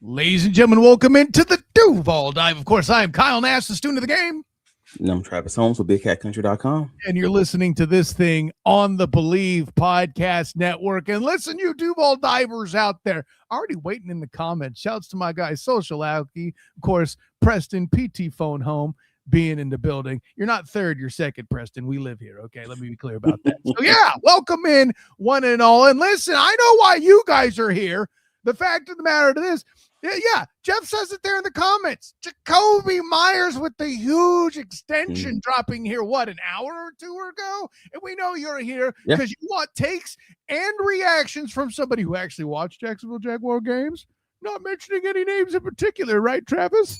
Ladies and gentlemen, welcome into the Duval Dive. Of course, I am Kyle Nash, the student of the game. And I'm Travis Holmes with BigCatCountry.com. And you're listening to this thing on the Believe Podcast Network. And listen, you Duval divers out there, already waiting in the comments. Shouts to my guy, Social Alky. Of course, Preston, PT Phone Home, being in the building. You're not third, you're second, Preston. We live here, okay? Let me be clear about that. So, yeah, welcome in, one and all. And listen, I know why you guys are here. The fact of the matter is, yeah, Jeff says it there in the comments. Jakobi Meyers with the huge extension dropping here, an hour or two ago? And we know you're here because you want takes and reactions from somebody who actually watched Jacksonville Jaguar games. Not mentioning any names in particular, right, Travis?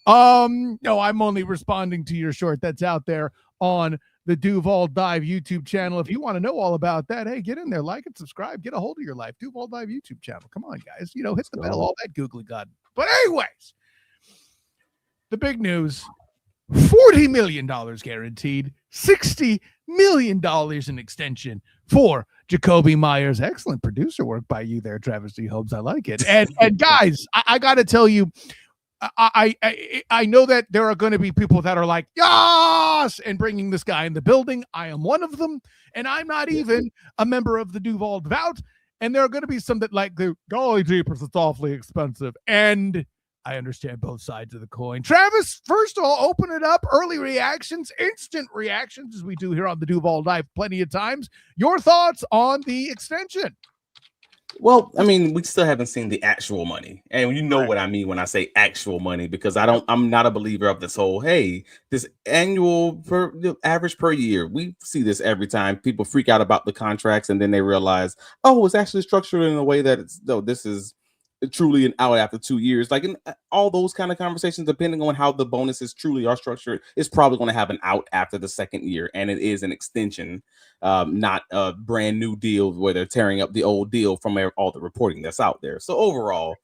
No, I'm only responding to your short that's out there on the Duval Dive YouTube channel. If you want to know all about that, hey, get in there, like and subscribe, get a hold of your life. Duval Dive YouTube channel. Come on, guys. Hit the bell, all that googly god. But anyways, the big news, $40 million guaranteed, $60 million in extension for Jakobi Meyers. Excellent producer work by you there, Travis D. Holmes. I like it. And guys, I got to tell you, I know that there are going to be people that are like, yes, and bringing this guy in the building. I am one of them, and I'm not even a member of the Duval Devout. And there are going to be some that like, golly jeepers, it's awfully expensive. And I understand both sides of the coin. Travis, first of all, open it up. Early reactions, instant reactions, as we do here on the Duval Dive plenty of times. Your thoughts on the extension? Well, I mean, we still haven't seen the actual money. And you know what I mean when I say actual money, because I'm not a believer of this whole, hey, this annual average per year. We see this every time. People freak out about the contracts and then they realize, oh, it's actually structured in a way that this is truly an out after 2 years. Like in all those kind of conversations, depending on how the bonuses truly are structured, it's probably going to have an out after the second year. And it is an extension, not a brand new deal where they're tearing up the old deal from all the reporting that's out there. So overall,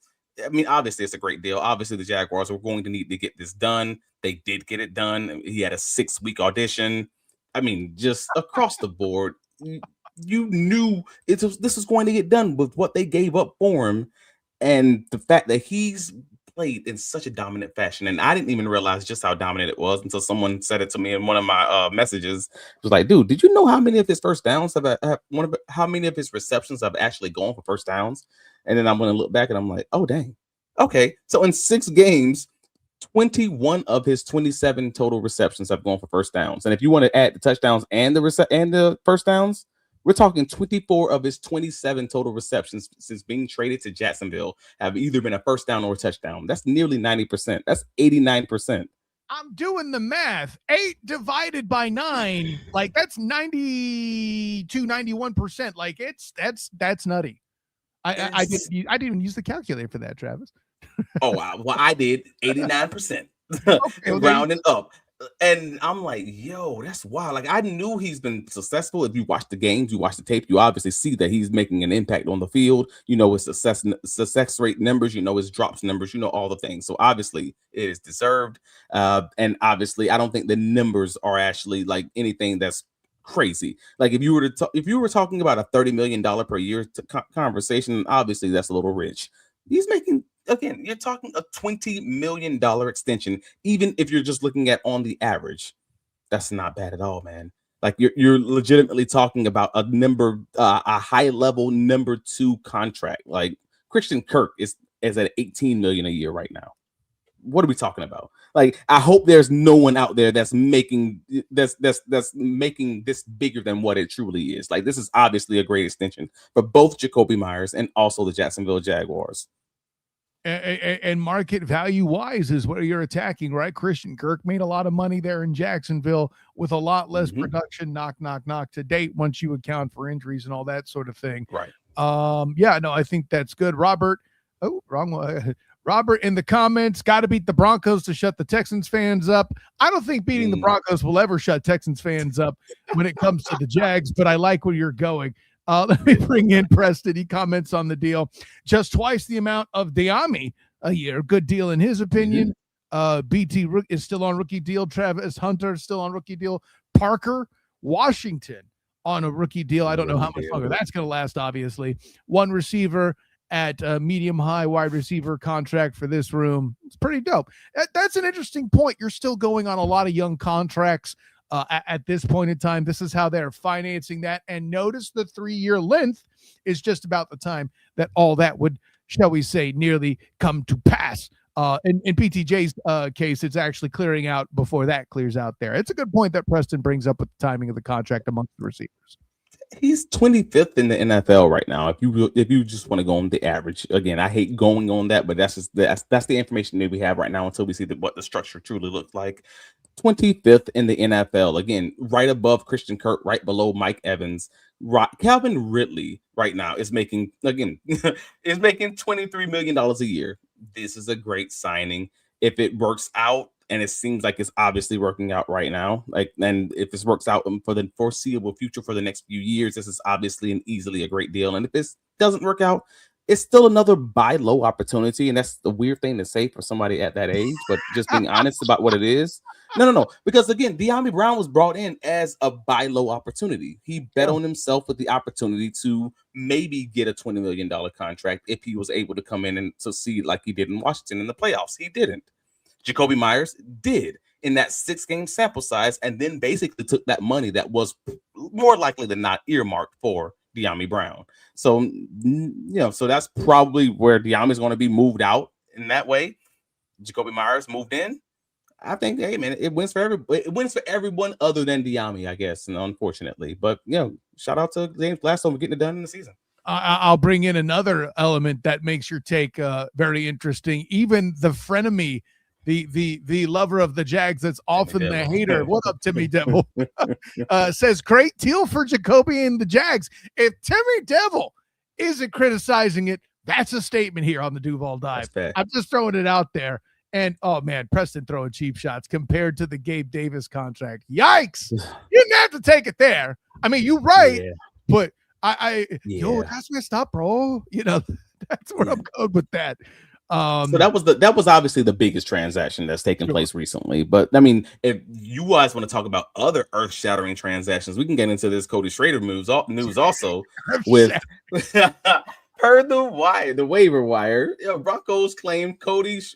I mean, obviously it's a great deal. Obviously the Jaguars were going to need to get this done. They did get it done. He had a 6-week audition. I mean, just across the board, you knew this was going to get done with what they gave up for him. And the fact that he's played in such a dominant fashion, and I didn't even realize just how dominant it was until someone said it to me in one of my messages. It was like, dude, did you know how many of his first downs how many of his receptions have actually gone for first downs? And then I'm going to look back and I'm like, oh, dang. Okay. So in 6 games, 21 of his 27 total receptions have gone for first downs. And if you want to add the touchdowns and the first downs, we're talking 24 of his 27 total receptions since being traded to Jacksonville have either been a first down or a touchdown. That's nearly 90%. That's 89%. I'm doing the math. 8 divided by 9, like that's 92, 91%. Like that's nutty. I didn't even use the calculator for that, Travis. Oh wow. Well, I did 89%. Okay, rounding up. And I'm like, yo, that's wild. Like, I knew he's been successful. If you watch the games, you watch the tape, you obviously see that he's making an impact on the field. You know his success rate numbers, you know his drops numbers, you know all the things. So obviously it is deserved. And obviously, I don't think the numbers are actually like anything that's crazy. Like if you were talking about a $30 million per year conversation, obviously that's a little rich. He's making. Again, you're talking a $20 million extension, even if you're just looking at on the average. That's not bad at all, man. Like you're legitimately talking about a high level number 2 contract. Like Christian Kirk is at $18 million a year right now. What are we talking about? Like, I hope there's no one out there that's making this bigger than what it truly is. Like, this is obviously a great extension for both Jakobi Meyers and also the Jacksonville Jaguars. And market value wise is what you're attacking, right? Christian Kirk made a lot of money there in Jacksonville with a lot less production, knock to date, once you account for injuries and all that sort of thing. Right. Yeah, no, I think that's good. Robert, wrong one. Robert in the comments, got to beat the Broncos to shut the Texans fans up. I don't think beating the Broncos will ever shut Texans fans up when it comes to the Jags, but I like where you're going. Let me bring in Preston. He comments on the deal. Just twice the amount of Diami a year. Good deal in his opinion. BT is still on rookie deal. Travis Hunter still on rookie deal. Parker Washington on a rookie deal. I don't know how much longer that's going to last, obviously. 1 receiver at a medium-high wide receiver contract for this room. It's pretty dope. That's an interesting point. You're still going on a lot of young contracts at this point in time. This is how they're financing that. And notice the 3-year length is just about the time that all that would, shall we say, nearly come to pass. In PTJ's case, it's actually clearing out before that clears out there. It's a good point that Preston brings up with the timing of the contract amongst the receivers. He's 25th in the NFL right now. If you just want to go on the average, again, I hate going on that, but that's the information that we have right now until we see what the structure truly looks like. 25th in the NFL, again, right above Christian Kirk, right below Mike Evans. Calvin Ridley right now is making $23 million a year. This is a great signing. If it works out, and it seems like it's obviously working out right now, and if this works out for the foreseeable future for the next few years, this is obviously and easily a great deal. And if this doesn't work out, it's still another buy low opportunity. And that's the weird thing to say for somebody at that age, but just being honest about what it is. No. Because again, Dyami Brown was brought in as a buy low opportunity. He bet on himself with the opportunity to maybe get a $20 million contract if he was able to come in and succeed like he did in Washington in the playoffs. He didn't. Jakobi Meyers did in that 6-game sample size, and then basically took that money that was more likely than not earmarked for Dyami Brown. So, so that's probably where Dyami is going to be moved out in that way. Jakobi Meyers moved in. I think, hey man, it wins for everyone other than Dyami, I guess, and unfortunately. But shout out to James Gladstone for getting it done in the season. I'll bring in another element that makes your take very interesting. Even the frenemy, the lover of the Jags that's often the hater. What up, Timmy Devil? Says great deal for Jakobi and the Jags. If Timmy Devil isn't criticizing it, that's a statement here on the Duval Dive. I'm just throwing it out there. And oh man, Preston throwing cheap shots compared to the Gabe Davis contract. Yikes! You didn't have to take it there. I mean, you're right, but that's messed up, bro. That's where I'm going with that. So that was obviously the biggest transaction that's taken place recently. But I mean, if you guys want to talk about other earth-shattering transactions, we can get into this Cody Schrader news also with per the waiver wire. Broncos claimed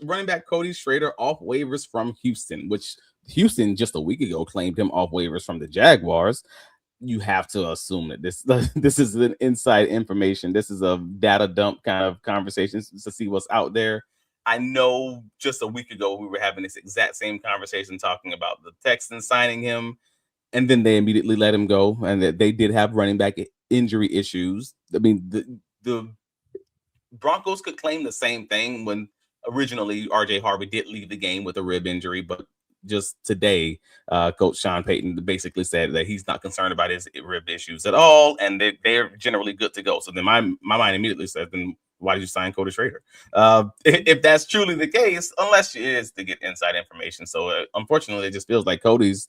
running back Cody Schrader off waivers from Houston, which Houston just a week ago claimed him off waivers from the Jaguars. You have to assume that this is an inside information. This is a data dump kind of conversation to see what's out there. I know just a week ago we were having this exact same conversation talking about the Texans signing him, and then they immediately let him go, and that they did have running back injury issues. I mean, the Broncos could claim the same thing when originally RJ Harvey did leave the game with a rib injury, but just today, Coach Sean Payton basically said that he's not concerned about his rib issues at all, and they're generally good to go. So then my mind immediately said, then why did you sign Cody Schrader? If that's truly the case, unless it is to get inside information. So unfortunately, it just feels like Cody's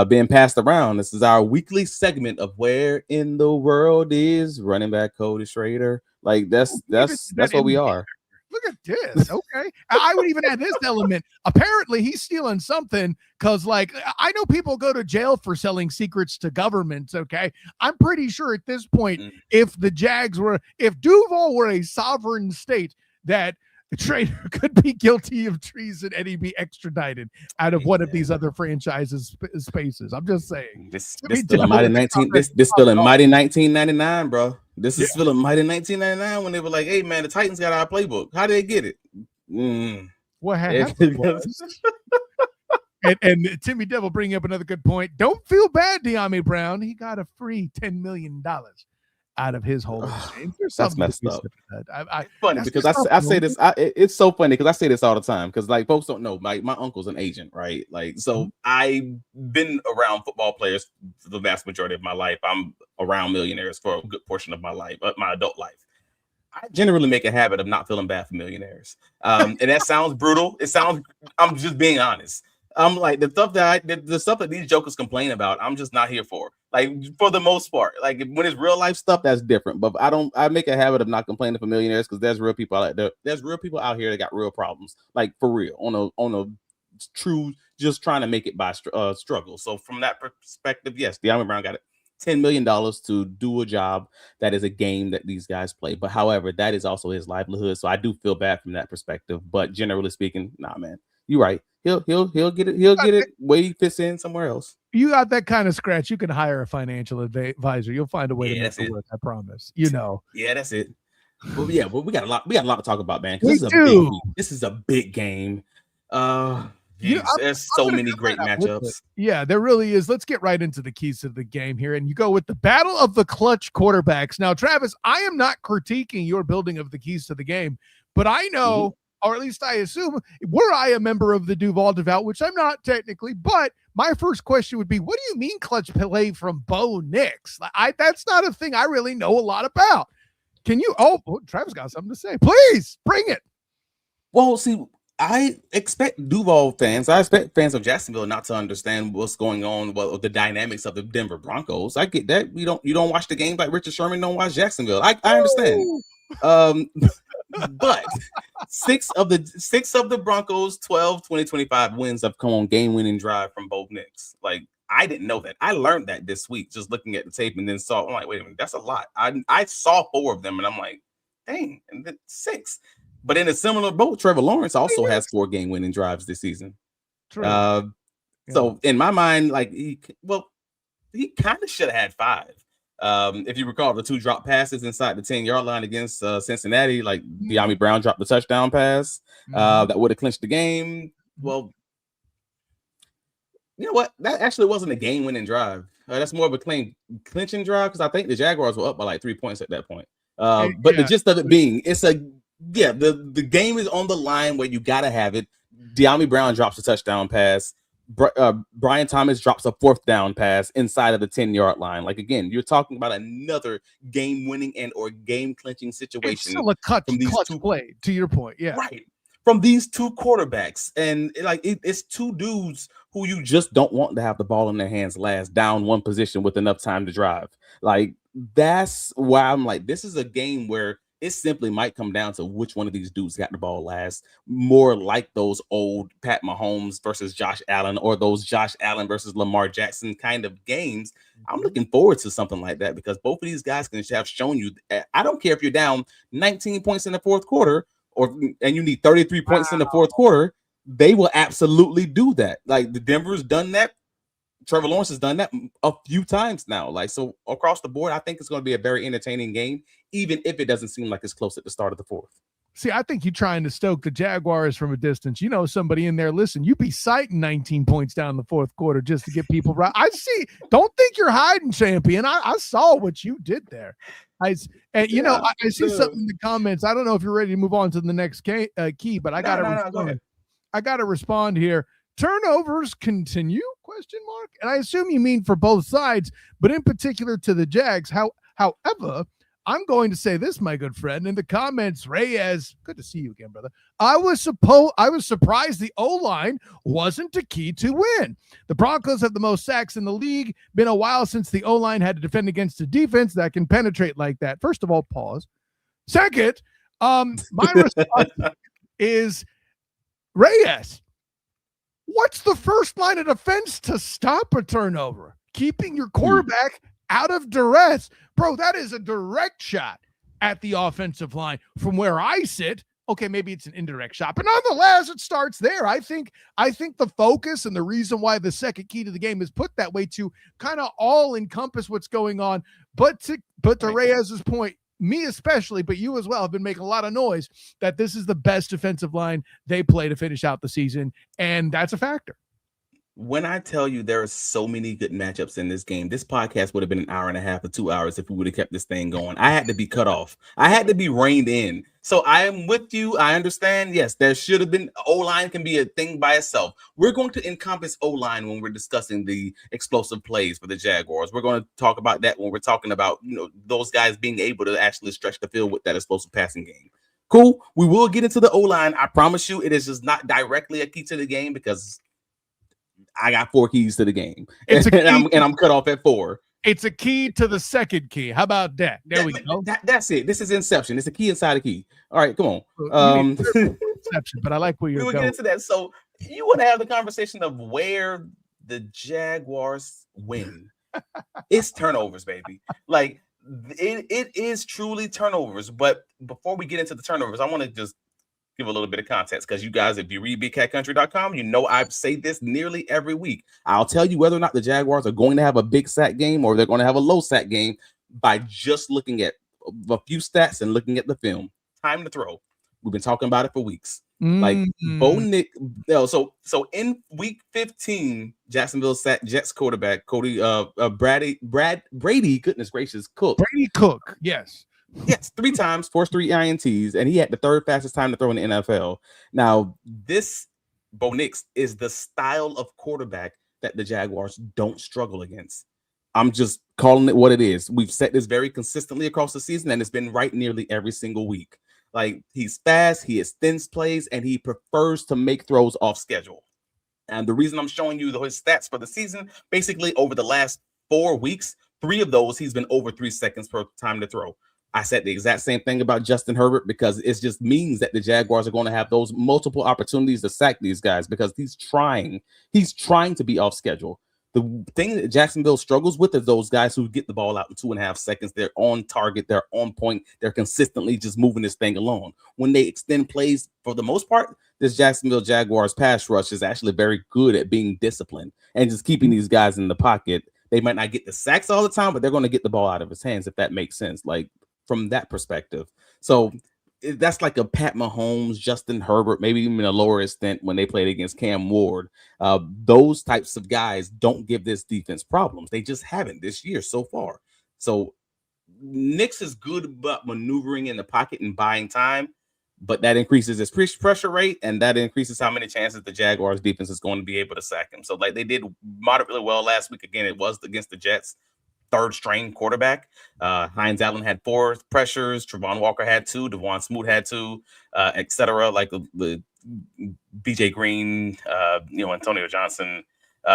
being passed around. This is our weekly segment of where in the world is running back Cody Schrader. Like that's what we are. Look at this. Okay. I would even add this element. Apparently he's stealing something because I know people go to jail for selling secrets to governments. Okay. I'm pretty sure at this point, if Duval were a sovereign state, that the trader could be guilty of treason and he'd be extradited out of one of these other franchises spaces. I'm just saying. This still in mighty 1999, bro. This is still in mighty 1999 when they were like, "Hey man, the Titans got our playbook. How did they get it?" What happened was, and Timmy Devil bringing up another good point. Don't feel bad, Dyami Brown. He got a free $10 million out of his whole exchange. That's messed up. Funny because I say this. It's so funny because I say this all the time because folks don't know. My uncle's an agent, right? So I've been around football players for the vast majority of my life. I'm around millionaires for a good portion of my life, my adult life. I generally make a habit of not feeling bad for millionaires, and that sounds brutal. I'm just being honest. I'm like the stuff that these jokers complain about, I'm just not here for. For the most part, when it's real life stuff, that's different. But I make a habit of not complaining for millionaires because there's real people out there. There's real people out here that got real problems, for real, on a true, just trying to make it by struggle. So from that perspective, yes, Dyami Brown got $10 million to do a job that is a game that these guys play. But however, that is also his livelihood. So I do feel bad from that perspective. But generally speaking, nah, man, you're right. He'll get it. He'll get it where he fits in somewhere else. You got that kind of scratch, you can hire a financial advisor. You'll find a way to make it work. I promise. Yeah, that's it. But we got a lot to talk about, man. This is a big game. There's so many great matchups. Yeah, there really is. Let's get right into the keys to the game here. And you go with the battle of the clutch quarterbacks. Now, Travis, I am not critiquing your building of the keys to the game, but I know, or at least I assume, were I a member of the Duval, which I'm not technically, but my first question would be, what do you mean clutch play from Bo Nix? That's not a thing I really know a lot about. Can you? Oh, Travis got something to say. Please bring it. Well, see, I expect Duval fans, I expect fans of Jacksonville not to understand what's going on, the dynamics of the Denver Broncos. I get that. You don't watch the game like Richard Sherman don't watch Jacksonville. I understand. But six of the Broncos 2025 wins have come on game-winning drive from Bo Nix. Like, I didn't know that. I learned that this week just looking at the tape, and then I'm like, wait a minute, that's a lot. I saw 4 of them, and I'm like, dang, and then 6. But in a similar boat, Trevor Lawrence also has 4 game-winning drives this season. True. So in my mind, like he kind of should have had 5. If you recall the 2 drop passes inside the 10-yard line against Cincinnati, like Jakobi Brown dropped the touchdown pass that would have clinched the game. Well, you know what? That actually wasn't a game-winning drive. That's more of a clinching drive because I think the Jaguars were up by like 3 points at that point. But the gist of it being, the game is on the line where you gotta have it. Jakobi Brown drops a touchdown pass. Brian Thomas drops a 4th down pass inside of the 10-yard line. Like, again, you're talking about another game-winning and or game-clinching situation. It's still a clutch play, to your point. Yeah, right. From these 2 quarterbacks, and it's 2 dudes who you just don't want to have the ball in their hands last, down 1 position with enough time to drive. Like, that's why I'm like, this is a game where it simply might come down to which one of these dudes got the ball last, more like those old Pat Mahomes versus Josh Allen or those Josh Allen versus Lamar Jackson kind of games. I'm looking forward to something like that because both of these guys can have shown you. I don't care if you're down 19 points in the 4th quarter and you need 33 points in the 4th quarter. They will absolutely do that. Like the Denver's done that. Trevor Lawrence has done that a few times now. Like, so across the board, I think it's going to be a very entertaining game, even if it doesn't seem like it's close at the start of the 4th. See, I think you're trying to stoke the Jaguars from a distance. You know, somebody in there, listen, you be citing 19 points down the 4th quarter just to get people right. I see. Don't think you're hiding, champion. I saw what you did there. I see something in the comments. I don't know if you're ready to move on to the next key, but I got to respond. I got to respond here. Turnovers continue? ? And I assume you mean for both sides, but in particular to the Jags. However, I'm going to say this, my good friend, in the comments, Reyes, good to see you again, brother. I was surprised the O-line wasn't a key to win. The Broncos have the most sacks in the league. Been a while since the O-line had to defend against a defense that can penetrate like that. First of all, pause. Second, my response is Reyes. What's the first line of defense to stop a turnover? Keeping your quarterback out of duress. Bro, that is a direct shot at the offensive line from where I sit. Okay, maybe it's an indirect shot, but nonetheless, it starts there. I think the focus and the reason why the second key to the game is put that way to kind of all encompass what's going on. But to Reyes's point, me especially, but you as well, have been making a lot of noise that this is the best defensive line they play to finish out the season, and that's a factor. When I tell you there are so many good matchups in this game, this podcast would have been an hour and a half or 2 hours if we would have kept this thing going. I had to be cut off. I had to be reined in. So I am with you. I understand. Yes, there should have been O-line can be a thing by itself. We're going to encompass O-line when we're discussing the explosive plays for the Jaguars. We're going to talk about that when we're talking about, those guys being able to actually stretch the field with that explosive passing game. Cool. We will get into the O-line. I promise you, it is just not directly a key to the game because I got 4 keys to the game, and I'm cut off at 4. It's a key to the second key. How about that? There we go. That's it. This is Inception. It's a key inside a key. All right, come on. Inception, but I like where you're going. We'll get into that. So you want to have the conversation of where the Jaguars win. It's turnovers, baby. Like it is truly turnovers. But before we get into the turnovers, I want to just give a little bit of context, because you guys, if you read BigCatCountry.com, you know I say this nearly every week. I'll tell you whether or not the Jaguars are going to have a big sack game or they're going to have a low sack game by just looking at a few stats and looking at the film. Time to throw. We've been talking about it for weeks. Like Nik. So in week 15, Jacksonville sacked Jets quarterback Brady. Goodness gracious, Brady Cook. Yes, 3 times, forced 3 INTs, and he had the 3rd fastest time to throw in the NFL. Now, this Bo Nix is the style of quarterback that the Jaguars don't struggle against. I'm just calling it what it is. We've said this very consistently across the season, and it's been right nearly every single week. Like, he's fast, he extends plays, and he prefers to make throws off schedule. And the reason I'm showing you his stats for the season, basically over the last 4 weeks, 3 of those, he's been over 3 seconds per time to throw. I said the exact same thing about Justin Herbert, because it just means that the Jaguars are going to have those multiple opportunities to sack these guys, because he's trying to be off schedule. The thing that Jacksonville struggles with is those guys who get the ball out in 2.5 seconds. They're on target. They're on point. They're consistently just moving this thing along. When they extend plays, for the most part, this Jacksonville Jaguars pass rush is actually very good at being disciplined and just keeping these guys in the pocket. They might not get the sacks all the time, but they're going to get the ball out of his hands, if that makes sense. Like, from that perspective. So that's like a Pat Mahomes, Justin Herbert, maybe even a lower extent when they played against Cam Ward. Those types of guys don't give this defense problems. They just haven't this year so far. So Nix is good about maneuvering in the pocket and buying time, but that increases his pressure rate, and that increases how many chances the Jaguars defense is going to be able to sack him. So like they did moderately well last week. Again, it was against the Jets. 3rd string quarterback. Hines Allen had 4 pressures. Trevon Walker had 2. Devon Smoot had 2, etc. Like the BJ Green, Antonio Johnson,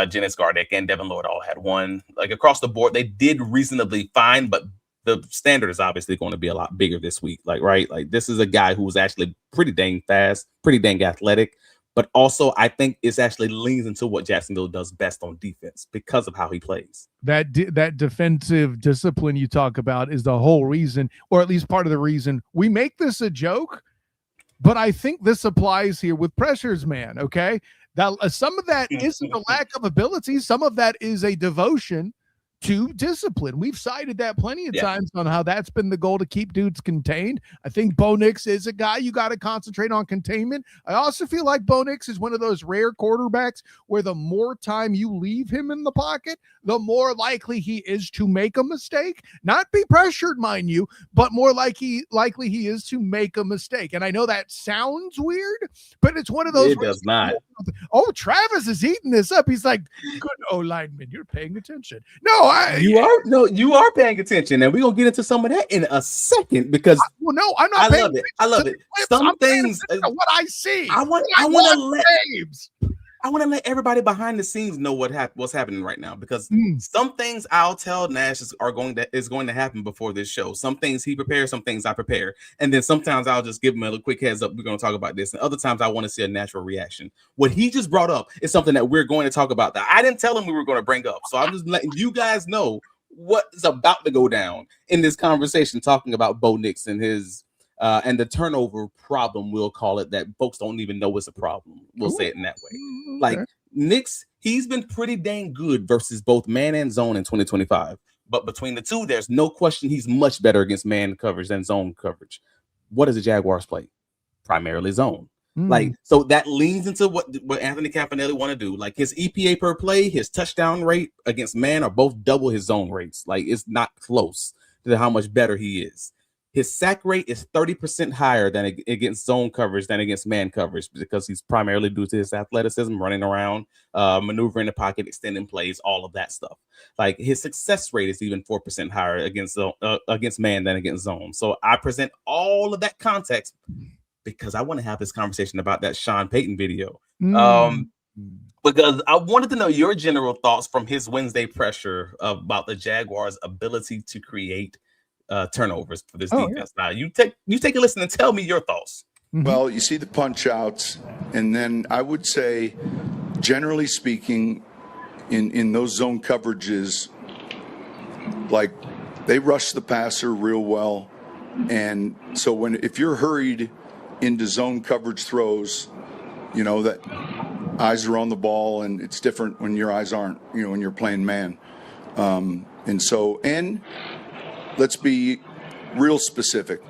Janice Gardeck, and Devin Lloyd all had 1. Like across the board, they did reasonably fine, but the standard is obviously going to be a lot bigger this week. Like, right? Like, this is a guy who's actually pretty dang fast, pretty dang athletic. But also, I think it's actually leans into what Jacksonville does best on defense because of how he plays. That defensive discipline you talk about is the whole reason, or at least part of the reason we make this a joke. But I think this applies here with pressures, man. Okay, that some of that isn't a lack of ability. Some of that is a devotion to discipline. We've cited that plenty of times on how that's been the goal, to keep dudes contained. I think Bo Nix is a guy you got to concentrate on containment. I also feel like Bo Nix is one of those rare quarterbacks where the more time you leave him in the pocket, the more likely he is to make a mistake. Not be pressured, mind you, but more likely he is to make a mistake. And I know that sounds weird, but it's one of those. It does not. Oh, Travis is eating this up. He's like, good O-lineman, you're paying attention. You are paying attention, and we're gonna get into some of that in a second, because I'm not. I love it. Some things, what I see. I want to let everybody behind the scenes know what's happening right now, because some things I'll tell Nash is going to happen before this show. Some things he prepares, some things I prepare, and then sometimes I'll just give him a quick heads up. We're going to talk about this, and other times I want to see a natural reaction. What he just brought up is something that we're going to talk about that I didn't tell him we were going to bring up. So I'm just letting you guys know what is about to go down in this conversation, talking about Bo Nix and his. And the turnover problem, we'll call it, that folks don't even know it's a problem. We'll say it in that way. Like, Nix, he's been pretty dang good versus both man and zone in 2025. But between the two, there's no question he's much better against man coverage than zone coverage. What does the Jaguars play? Primarily zone. Like, so that leans into what Anthony Campanelli want to do. Like, his EPA per play, his touchdown rate against man are both double his zone rates. Like, it's not close to how much better he is. His sack rate is 30% higher than against zone coverage than against man coverage, because he's primarily due to his athleticism, running around, maneuvering the pocket, extending plays, all of that stuff. Like, his success rate is even 4% higher against man than against zone. So I present all of that context because I want to have this conversation about that Sean Payton video. Because I wanted to know your general thoughts from his Wednesday pressure about the Jaguars' ability to create turnovers for this defense. Now you take a listen and tell me your thoughts. Well, you see the punch outs, and then I would say, generally speaking, in those zone coverages, like they rush the passer real well. And so if you're hurried into zone coverage throws, you know, that eyes are on the ball, and it's different when your eyes aren't, you know, when you're playing man. And let's be real specific.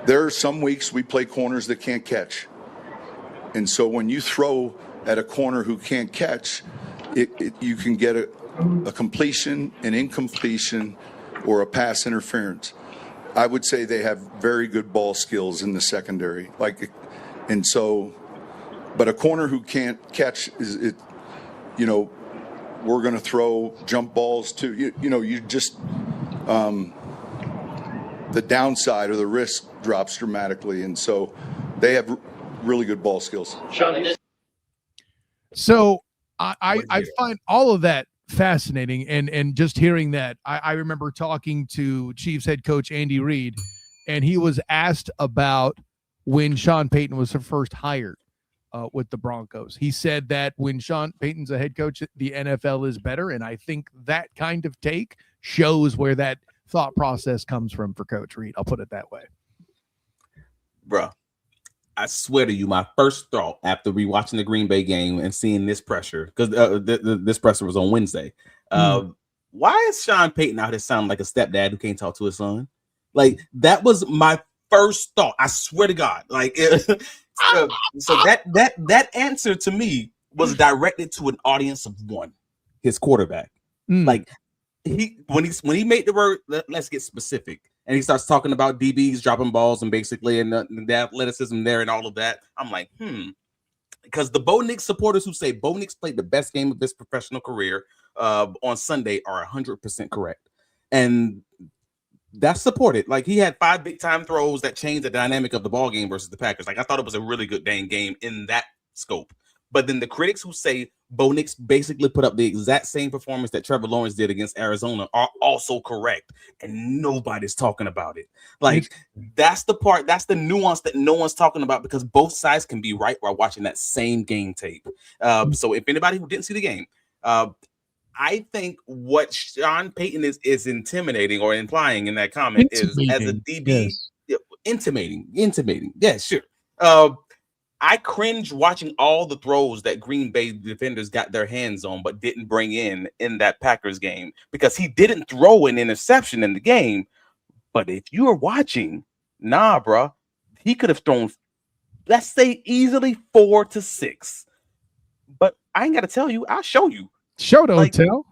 There are some weeks we play corners that can't catch. And so when you throw at a corner who can't catch, you can get a completion, an incompletion, or a pass interference. I would say they have very good ball skills in the secondary. But a corner who can't catch is it, you know, we're going to throw jump balls to you just the downside or the risk drops dramatically, and so they have really good ball skills. So I find all of that fascinating, and just hearing that, I remember talking to Chiefs head coach Andy Reid, and he was asked about when Sean Payton was first hired with the Broncos. He said that when Sean Payton's a head coach, the NFL is better, and I think that kind of take shows where that thought process comes from for Coach Reid. I'll put it that way. Bruh, I swear to you, my first thought after rewatching the Green Bay game and seeing this pressure, because this pressure was on Wednesday. Why is Sean Payton out here sounding like a stepdad who can't talk to his son? Like, that was my first thought. I swear to God. Like, so that answer to me was directed to an audience of one, his quarterback. Like, when he made the word, let's get specific, and he starts talking about DBs dropping balls and basically and the athleticism there and all of that, I'm like, because the Bo Nix supporters who say Bo Nix played the best game of his professional career on Sunday are 100% correct, and that's supported. Like, he had 5 big time throws that changed the dynamic of the ball game versus the Packers. Like, I thought it was a really good dang game in that scope. But then the critics who say Bo Nix basically put up the exact same performance that Trevor Lawrence did against Arizona are also correct, and nobody's talking about it. Like, that's the part, that's the nuance that no one's talking about, because both sides can be right while watching that same game tape. So if anybody who didn't see the game, I think what Sean Payton is intimidating or implying in that comment is, as a DB, intimating. Yeah, sure. I cringe watching all the throws that Green Bay defenders got their hands on but didn't bring in that Packers game, because he didn't throw an interception in the game. But if you are watching, bro, he could have thrown, let's say, easily 4 to 6. But I ain't got to tell you. I'll show you. Show don't tell.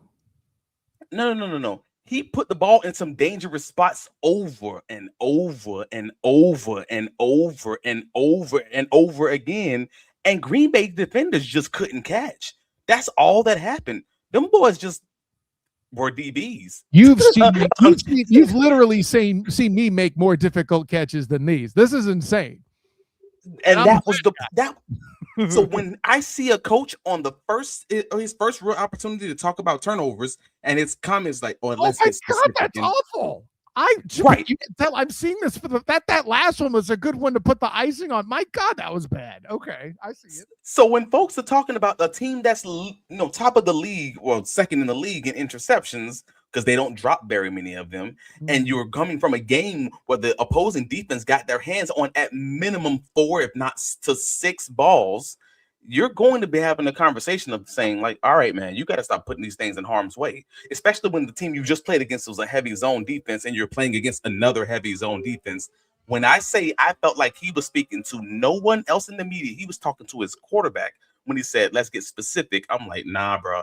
No. He put the ball in some dangerous spots over and over and over and over and over and over again, and Green Bay defenders just couldn't catch. That's all that happened. Them boys just were DBs. You've literally seen me make more difficult catches than these. This is insane. And that was that. So when I see a coach on his first real opportunity to talk about turnovers, and his comments like, "Oh my God, that's awful." Right. You can tell I'm seeing this for that last one was a good one to put the icing on. My God, that was bad. Okay, I see it. So when folks are talking about a team that's top of the league, well, second in the league in interceptions, because they don't drop very many of them, and you're coming from a game where the opposing defense got their hands on at minimum 4, if not to 6 balls, you're going to be having a conversation of saying, like, all right, man, you got to stop putting these things in harm's way, especially when the team you just played against was a heavy zone defense and you're playing against another heavy zone defense. When I say I felt like he was speaking to no one else in the media, he was talking to his quarterback when he said, let's get specific. I'm like, nah, bro.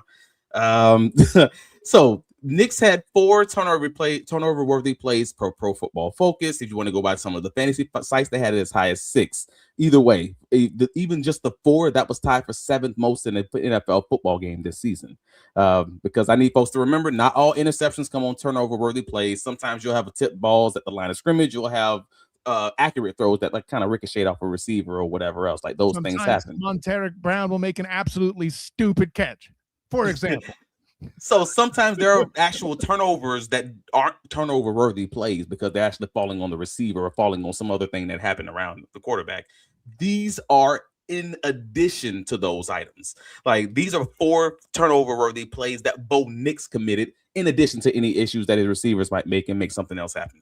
So Knicks had 4 turnover-worthy plays per Pro Football Focus. If you want to go by some of the fantasy sites, they had it as high as 6. Either way, even just the 4, that was tied for 7th most in an NFL football game this season. Because I need folks to remember, not all interceptions come on turnover-worthy plays. Sometimes you'll have a tip balls at the line of scrimmage. You'll have accurate throws that like kind of ricochet off a receiver or whatever else. Like those things happen. Montaric Brown will make an absolutely stupid catch, for example. So sometimes there are actual turnovers that aren't turnover-worthy plays because they're actually falling on the receiver or falling on some other thing that happened around the quarterback. These are in addition to those items. Like, these are 4 turnover-worthy plays that Bo Nix committed in addition to any issues that his receivers might make and make something else happen.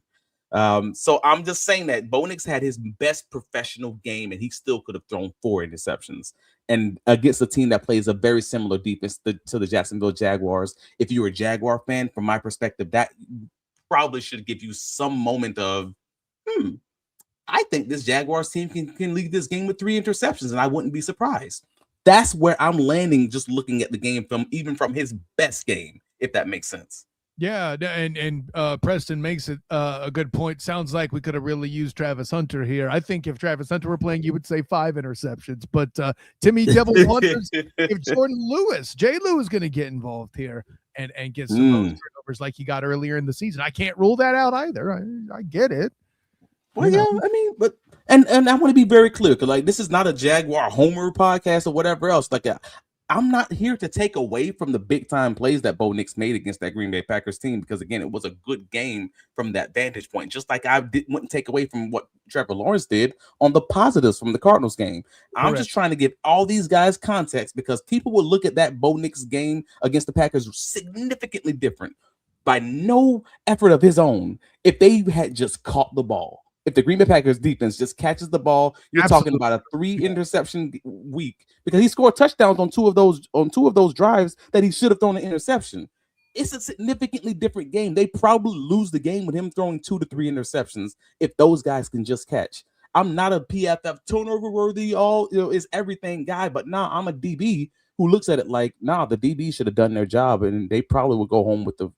So I'm just saying that Bo Nix had his best professional game, and he still could have thrown 4 interceptions. And against a team that plays a very similar defense to the Jacksonville Jaguars, if you're a Jaguar fan, from my perspective, that probably should give you some moment of, I think this Jaguars team can lead this game with 3 interceptions, and I wouldn't be surprised. That's where I'm landing, just looking at the game from his best game, if that makes sense. Yeah, and Preston makes it a good point. Sounds like we could have really used Travis Hunter here. I think if Travis Hunter were playing, you would say 5 interceptions. But Timmy Devil wonders if Jordan Lewis, J. Lou, is going to get involved here and get some of those turnovers like he got earlier in the season. I can't rule that out either. I get it. Well, yeah, I mean, but and I want to be very clear, because like, this is not a Jaguar Homer podcast or whatever else. Like, I'm not here to take away from the big time plays that Bo Nix made against that Green Bay Packers team, because again, it was a good game from that vantage point. Just like I wouldn't take away from what Trevor Lawrence did on the positives from the Cardinals game. I'm just trying to give all these guys context, because people will look at that Bo Nix game against the Packers significantly different by no effort of his own if they had just caught the ball. If the Green Bay Packers defense just catches the ball, you're talking about a 3 interception week, because he scored touchdowns on two of those drives that he should have thrown an interception. It's a significantly different game. They probably lose the game with him throwing 2 to 3 interceptions if those guys can just catch. I'm not a PFF turnover worthy, is everything guy, but I'm a DB who looks at it like, the DB should have done their job, and they probably would go home with a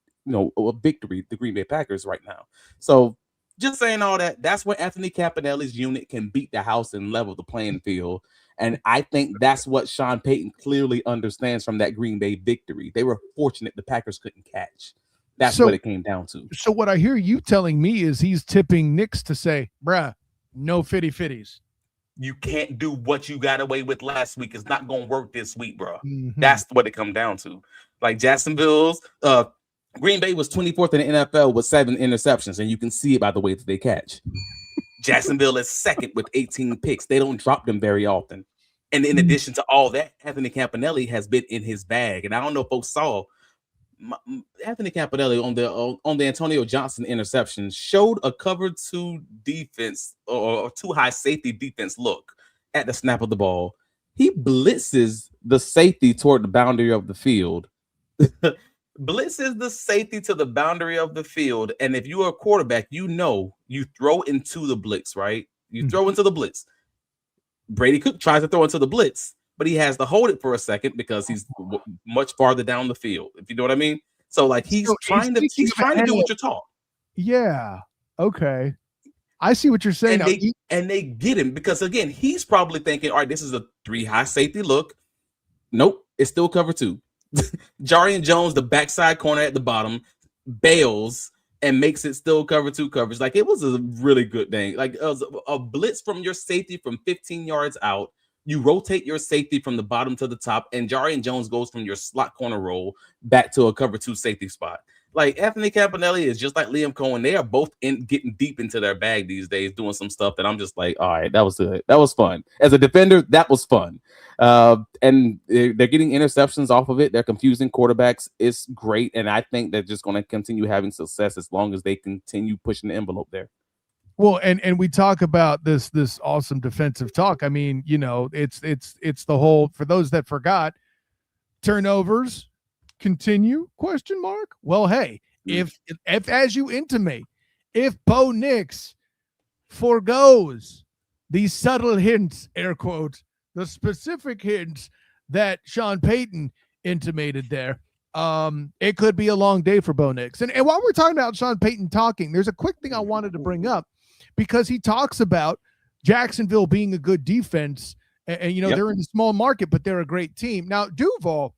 victory, the Green Bay Packers right now. So, just saying all that, that's where Anthony Campanelli's unit can beat the house and level the playing field. And I think that's what Sean Payton clearly understands from that Green Bay victory. They were fortunate the Packers couldn't catch. That's what it came down to. So what I hear you telling me is he's tipping Nix to say, bruh, no fitties. You can't do what you got away with last week. It's not going to work this week, bro. Mm-hmm. That's what it come down to. Like Jacksonville's, Green Bay was 24th in the NFL with 7 interceptions, and you can see it by the way that they catch. Jacksonville is second with 18 picks. They don't drop them very often. And in addition to all that, Anthony Campanelli has been in his bag. And I don't know if folks saw Anthony Campanelli on the Antonio Johnson interception showed a cover 2 defense or 2 high safety defense look at the snap of the ball. He blitzes the safety toward the boundary of the field. Blitz is the safety to the boundary of the field. And if you're a quarterback, you throw into the blitz, right? You throw into the blitz. Brady Cook tries to throw into the blitz, but he has to hold it for a second because he's much farther down the field, if you know what I mean. So like he's trying to do what you're taught. Yeah. Okay. I see what you're saying. And they get him because again, he's probably thinking, all right, this is a 3 high safety look. Nope, it's still cover 2. Jarian Jones, the backside corner at the bottom, bails and makes it still cover 2 coverage. Like it was a really good thing. Like it was a blitz from your safety from 15 yards out. You rotate your safety from the bottom to the top, and Jarian Jones goes from your slot corner role back to a cover 2 safety spot. Like Anthony Campanelli is just like Liam Coen. They are both getting deep into their bag these days, doing some stuff that I'm just like, all right, that was good. That was fun. As a defender, that was fun. And they're getting interceptions off of it. They're confusing quarterbacks. It's great. And I think they're just going to continue having success as long as they continue pushing the envelope there. Well, and we talk about this awesome defensive talk. I mean, it's the whole, for those that forgot, turnovers continue ? Well, hey, if as you intimate, if Bo Nix forgoes these subtle hints, air quotes, the specific hints that Sean Payton intimated there, it could be a long day for Bo Nix. And while we're talking about Sean Payton talking, there's a quick thing I wanted to bring up because he talks about Jacksonville being a good defense and they're in a small market, but they're a great team. Now, Duval,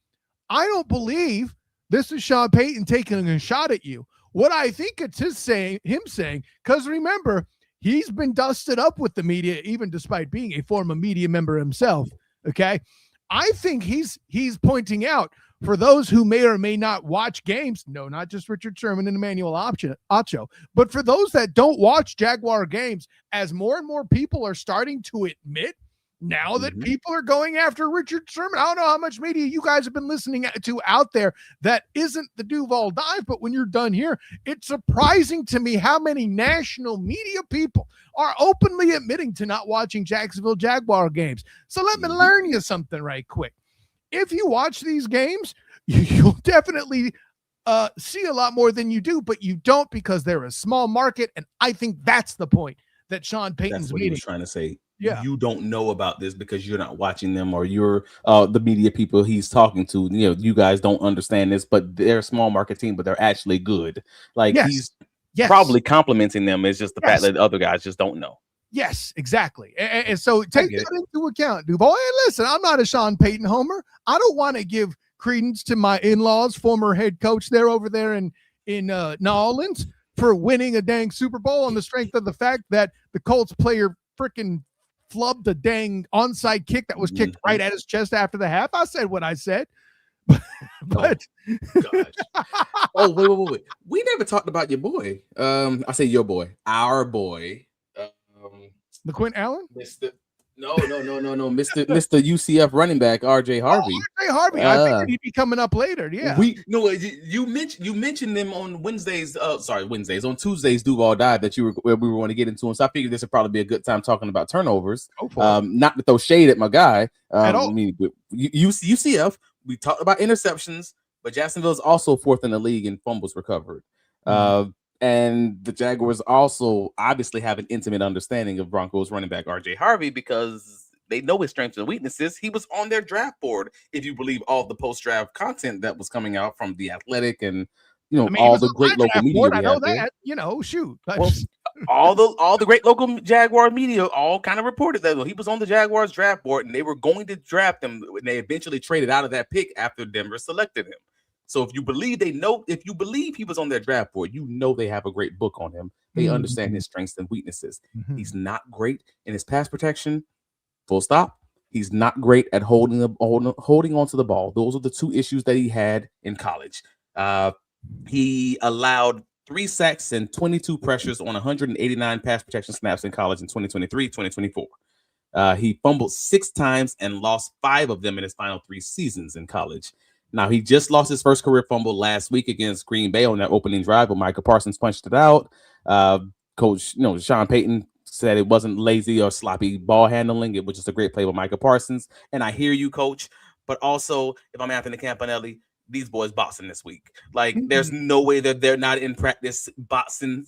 I don't believe this is Sean Payton taking a shot at you. What I think it's him saying, because remember, he's been dusted up with the media, even despite being a former media member himself. Okay. I think he's pointing out for those who may or may not watch games, no, not just Richard Sherman and Emmanuel Acho, but for those that don't watch Jaguar games, as more and more people are starting to admit now that people are going after Richard Sherman. I don't know how much media you guys have been listening to out there that isn't the Duval dive, but when you're done here, it's surprising to me how many national media people are openly admitting to not watching Jacksonville Jaguar games. So let me learn you something right quick. If you watch these games, you'll definitely see a lot more than you do, but you don't because they're a small market, and I think that's the point that Sean Payton's That's what he was trying to say. Yeah. You don't know about this because you're not watching them, or you're the media people he's talking to. You know, you guys don't understand this, but they're a small market team, but they're actually good. Like he's probably complimenting them. It's just the fact that the other guys just don't know. Yes, exactly. And so take that into account, Duval. Hey, listen, I'm not a Sean Payton homer. I don't want to give credence to my in-laws, former head coach there over there in New Orleans, for winning a dang Super Bowl on the strength of the fact that the Colts player freaking flubbed a dang onside kick that was kicked right at his chest after the half. I said what I said. But wait. We never talked about your boy. I say your boy, our boy. LaQuint Allen? No. Mr. UCF running back RJ Harvey. RJ Harvey. I figured he'd be coming up later. Yeah. You mentioned them on Wednesdays. On Tuesdays, Duval died that we were going to get into. And so I figured this would probably be a good time talking about turnovers. Not to throw shade at my guy. At all. I mean, UCF, we talked about interceptions, but Jacksonville is also fourth in the league in fumbles recovered. And the Jaguars also obviously have an intimate understanding of Broncos running back RJ Harvey because they know his strengths and weaknesses. He was on their draft board, if you believe all the post-draft content that was coming out from The Athletic and all the great local media. I know that. Shoot. Well, all the great local Jaguar media all kind of reported that he was on the Jaguars draft board and they were going to draft him when they eventually traded out of that pick after Denver selected him. So if you believe he was on their draft board, they have a great book on him. They understand his strengths and weaknesses. He's not great in his pass protection. Full stop. He's not great at holding onto the ball. Those are the two issues that he had in college. He allowed 3 sacks and 22 pressures on 189 pass protection snaps in college in 2023, 2024. He fumbled 6 times and lost 5 of them in his final 3 seasons in college. Now, he just lost his first career fumble last week against Green Bay on that opening drive, but Micah Parsons punched it out. Coach, Sean Payton said it wasn't lazy or sloppy ball handling. It was just a great play with Micah Parsons. And I hear you, Coach, but also, if I'm Anthony Campanelli, these boys boxing this week. Like, there's no way that they're not in practice boxing,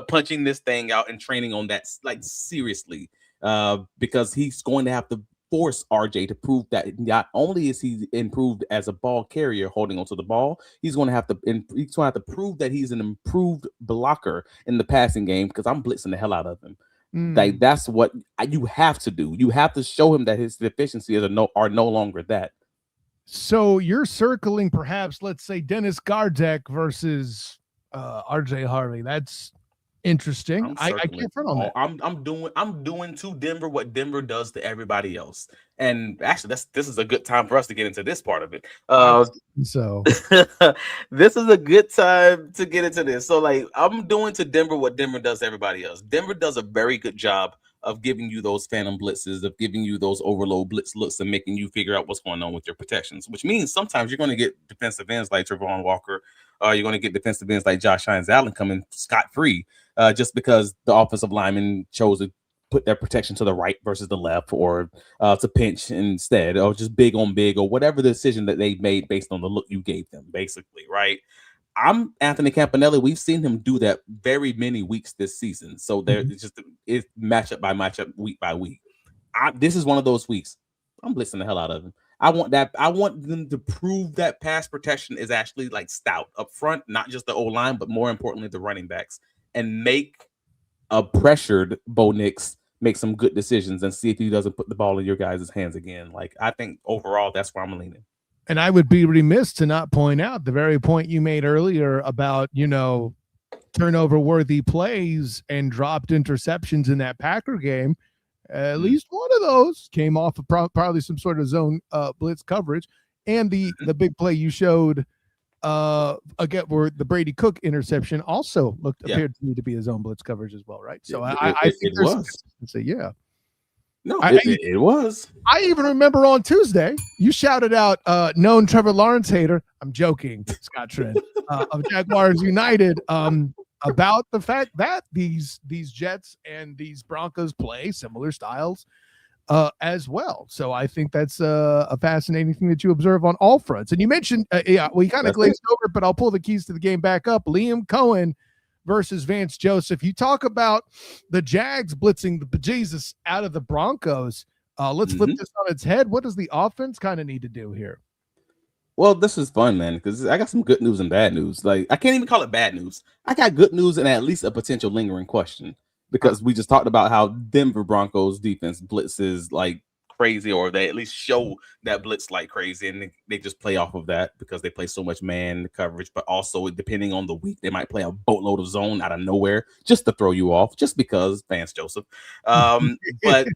punching this thing out and training on that, seriously, because he's going to have to force RJ to prove that not only is he improved as a ball carrier holding onto the ball, he's going to have to prove that he's an improved blocker in the passing game because I'm blitzing the hell out of him. Like, that's what you have to do. You have to show him that his deficiencies are no longer that. So you're circling perhaps, let's say, Dennis Gardeck versus RJ Harvey. That's interesting. I can't front on that. I'm doing to Denver what Denver does to everybody else. And actually, this is a good time for us to get into this part of it. So this is a good time to get into this. So, I'm doing to Denver what Denver does to everybody else. Denver does a very good job of giving you those phantom blitzes, of giving you those overload blitz looks and making you figure out what's going on with your protections, which means sometimes you're going to get defensive ends like Trevon Walker. You're going to get defensive ends like Josh Hines-Allen coming scot-free just because the offensive lineman chose to put their protection to the right versus the left, or to pinch instead, or just big on big, or whatever the decision that they made based on the look you gave them, basically, right? I'm Anthony Campanelli. We've seen him do that very many weeks this season. So it's matchup by matchup, week by week. This is one of those weeks. I'm blitzing the hell out of him. I want them to prove that pass protection is actually stout up front, not just the O-line, but more importantly, the running backs, and make a pressured Bo Nix make some good decisions and see if he doesn't put the ball in your guys' hands again. I think overall, that's where I'm leaning. And I would be remiss to not point out the very point you made earlier about, turnover-worthy plays and dropped interceptions in that Packer game. At least one of those came off of probably some sort of zone blitz coverage. And the big play you showed again, where the Brady Cook interception also appeared to me to be a zone blitz coverage as well, right? So I think it was. Yeah. No, it was. I even remember on Tuesday, you shouted out known Trevor Lawrence hater. I'm joking, Scott Trent, of Jaguars United, about the fact that these Jets and these Broncos play similar styles as well. So I think that's a fascinating thing that you observe on all fronts. And you mentioned, we kind of glazed over it, but I'll pull the keys to the game back up. Liam Coen versus Vance Joseph. You talk about the Jags blitzing the bejesus out of the Broncos. Let's flip this on its head. What does the offense kind of need to do here? Well, this is fun, man, because I got some good news and bad news. Like, I can't even call it bad news. I got good news and at least a potential lingering question, because we just talked about how Denver Broncos defense blitzes like crazy, or they at least show that blitz like crazy, and they just play off of that because they play so much man coverage. But also, depending on the week, they might play a boatload of zone out of nowhere just to throw you off, just because Vance Joseph. But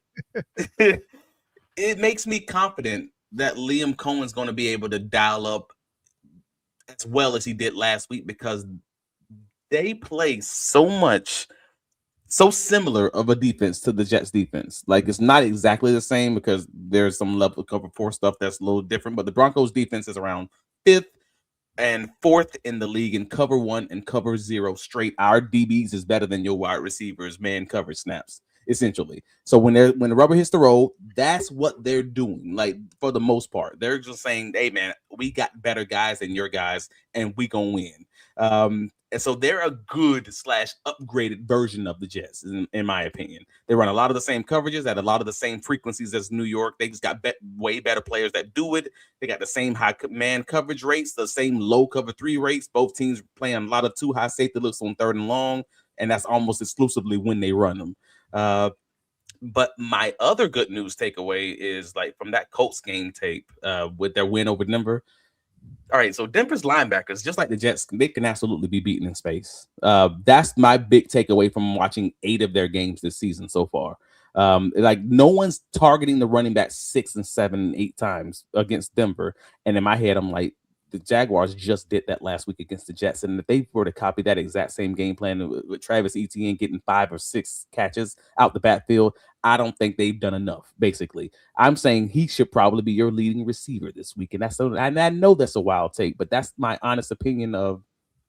it makes me confident that Liam Cohen's going to be able to dial up as well as he did last week, because they play so similar of a defense to the Jets defense. Like, it's not exactly the same because there's some level of cover 4 stuff that's a little different, but the Broncos defense is around 5th and 4th in the league in cover 1 and cover 0 straight. Our DBs is better than your wide receivers man coverage snaps, essentially. So when the rubber hits the road, that's what they're doing. Like, for the most part, they're just saying, hey man, we got better guys than your guys and we gonna win. And so they're a good / upgraded version of the Jets, in my opinion. They run a lot of the same coverages at a lot of the same frequencies as New York. They just got way better players that do it. They got the same high man coverage rates, the same low cover 3 rates. Both teams playing a lot of 2 high safety looks on 3rd and long, and that's almost exclusively when they run them. But my other good news takeaway is, like, from that Colts game tape with their win over Denver. All right, so Denver's linebackers, just like the Jets, they can absolutely be beaten in space. That's my big takeaway from watching 8 of their games this season so far. Like, no one's targeting the running back 6 and 7 and 8 times against Denver. And in my head, I'm like, the Jaguars just did that last week against the Jets. And if they were to copy that exact same game plan with Travis Etienne getting 5 or 6 catches out the backfield, I don't think they've done enough, basically. I'm saying he should probably be your leading receiver this week. And I know that's a wild take, but that's my honest opinion of,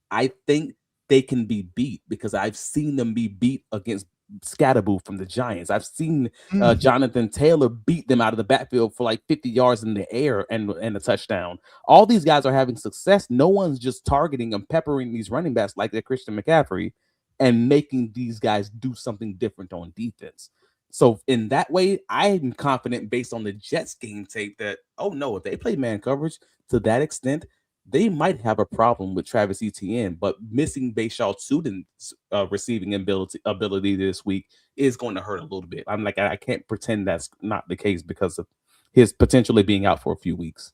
I think they can be beat because I've seen them be beat against Scatterboo from the Giants. I've seen Jonathan Taylor beat them out of the backfield for like 50 yards in the air and a touchdown. All these guys are having success. No one's just targeting and peppering these running backs like they're Christian McCaffrey and making these guys do something different on defense. So in that way, I'm confident based on the Jets game tape that, oh no, if they play man coverage to that extent, they might have a problem with Travis Etienne, but missing Bashaw Tutin's receiving ability this week is going to hurt a little bit. I'm like, I can't pretend that's not the case because of his potentially being out for a few weeks.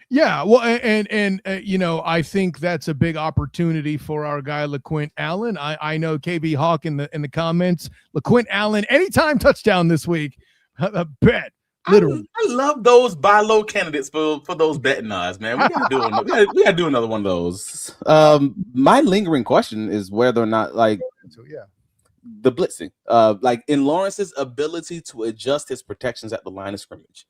Yeah, well, and you know, I think that's a big opportunity for our guy LaQuint Allen. I know KB Hawk in the comments. LaQuint Allen, anytime touchdown this week. I bet. Literally. I love those buy low candidates for those betting odds, man. We gotta do another one of those. My lingering question is whether or not, like, the blitzing, like in Lawrence's ability to adjust his protections at the line of scrimmage.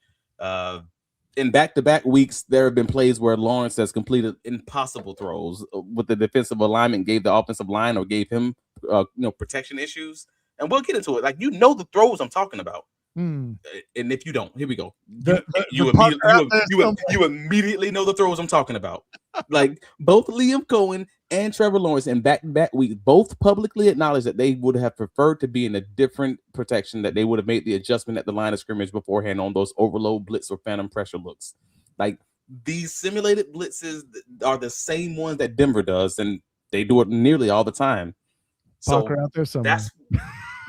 In back-to-back weeks, there have been plays where Lawrence has completed impossible throws with the defensive alignment gave the offensive line or gave him, protection issues. And we'll get into it. Like, the throws I'm talking about. And if you don't, here we go. You immediately know the throws I'm talking about. Like, both Liam Coen and Trevor Lawrence in back-to-back weeks both publicly acknowledged that they would have preferred to be in a different protection, that they would have made the adjustment at the line of scrimmage beforehand on those overload blitz or phantom pressure looks. Like, these simulated blitzes are the same ones that Denver does, and they do it nearly all the time. So out there somewhere.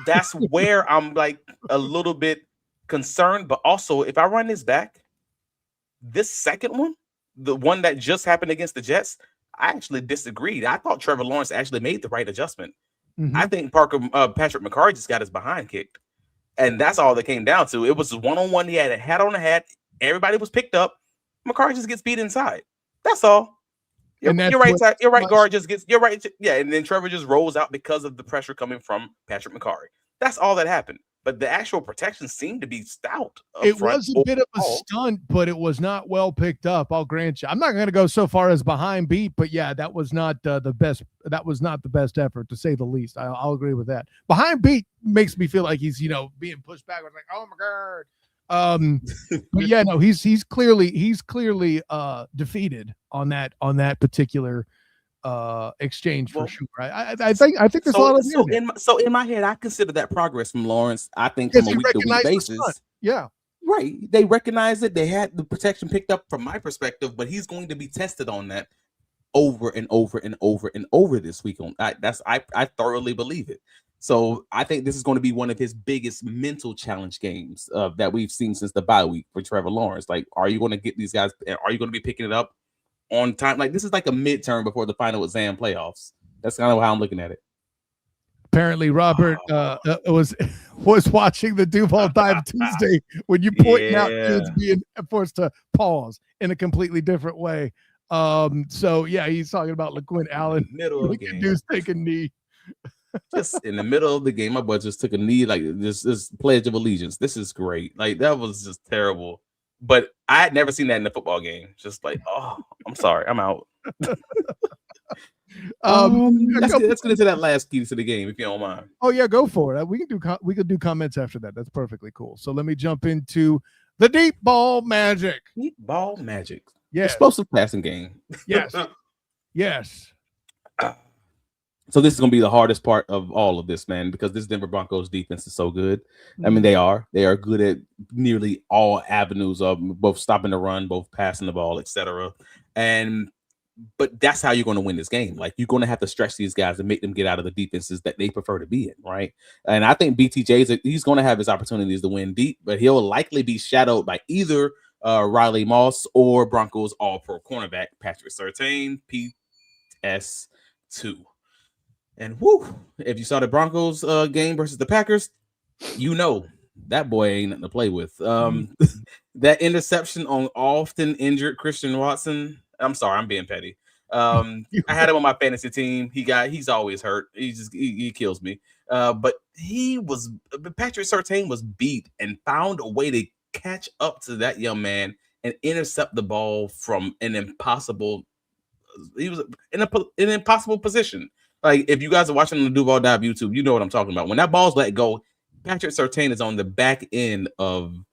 That's where I'm like a little bit concerned, but also if I run this back, this second one, the one that just happened against the Jets, I actually disagreed. I thought Trevor Lawrence actually made the right adjustment. I think Patrick McCarry just got his behind kicked, and that's all that came down to. It was one-on-one. He had a hat on the hat. Everybody was picked up. McCarry just gets beat inside. That's all. Your right guard just gets and then Trevor just rolls out because of the pressure coming from Patrick McCarry. That's all that happened. but the actual protection seemed to be stout. It was a bit of a stunt, but it was not well picked up. I'll grant you. I'm not going to go so far as behind beat, but yeah, that was not the best. That was not the best effort, to say the least. I'll agree with that. Behind beat makes me feel like he's being pushed backwards, like, oh my god. But yeah, no, he's clearly defeated on that particular exchange for sure. I think there's a lot of in my head, I consider that progress from Lawrence. I think from a week-to-week basis. Yeah. Right. They recognize it. They had the protection picked up from my perspective, but he's going to be tested on that over and over and over and over this week. I thoroughly believe it. So I think this is going to be one of his biggest mental challenge games that we've seen since the bye week for Trevor Lawrence. Like, are you going to get these guys? Are you going to be picking it up on time? Like, this is like a midterm before the final exam playoffs. That's kind of how I'm looking at it. Apparently, Robert was watching the Duval Dive Tuesday when you pointing out kids being forced to pause in a completely different way. So yeah, he's talking about LaQuint Allen. Middle of the game. Dude's taking a knee. Just in the middle of the game, my boy just took a knee, like this Pledge of Allegiance. This is great. Like, that was just terrible. But I had never seen that in a football game. Just like, oh, I'm sorry, I'm out. Let's get into that last key to the game, if you don't mind. Oh yeah, go for it. We can do comments after that. That's perfectly cool. So let me jump into the deep ball magic. Deep ball magic. Yeah. Explosive passing game. Yes. Yes. So this is going to be the hardest part of all of this, man, because this Denver Broncos defense is so good. I mean, they are good at nearly all avenues of both stopping the run, both passing the ball, etc. But that's how you're going to win this game. Like, you're going to have to stretch these guys and make them get out of the defenses that they prefer to be in, right? And I think BTJ, he's going to have his opportunities to win deep, but he'll likely be shadowed by either Riley Moss or Broncos All-Pro cornerback Patrick Surtain, PS2. And if you saw the Broncos game versus the Packers, that boy ain't nothing to play with. That interception on often injured Christian Watson. I'm sorry, I'm being petty. I had him on my fantasy team. He's always hurt. He kills me. But Patrick Surtain was beat and found a way to catch up to that young man and intercept the ball from an impossible. He was in an impossible position. Like, if you guys are watching on the Duval Dive YouTube, you know what I'm talking about. When that ball's let go, Patrick Surtain is on the back end of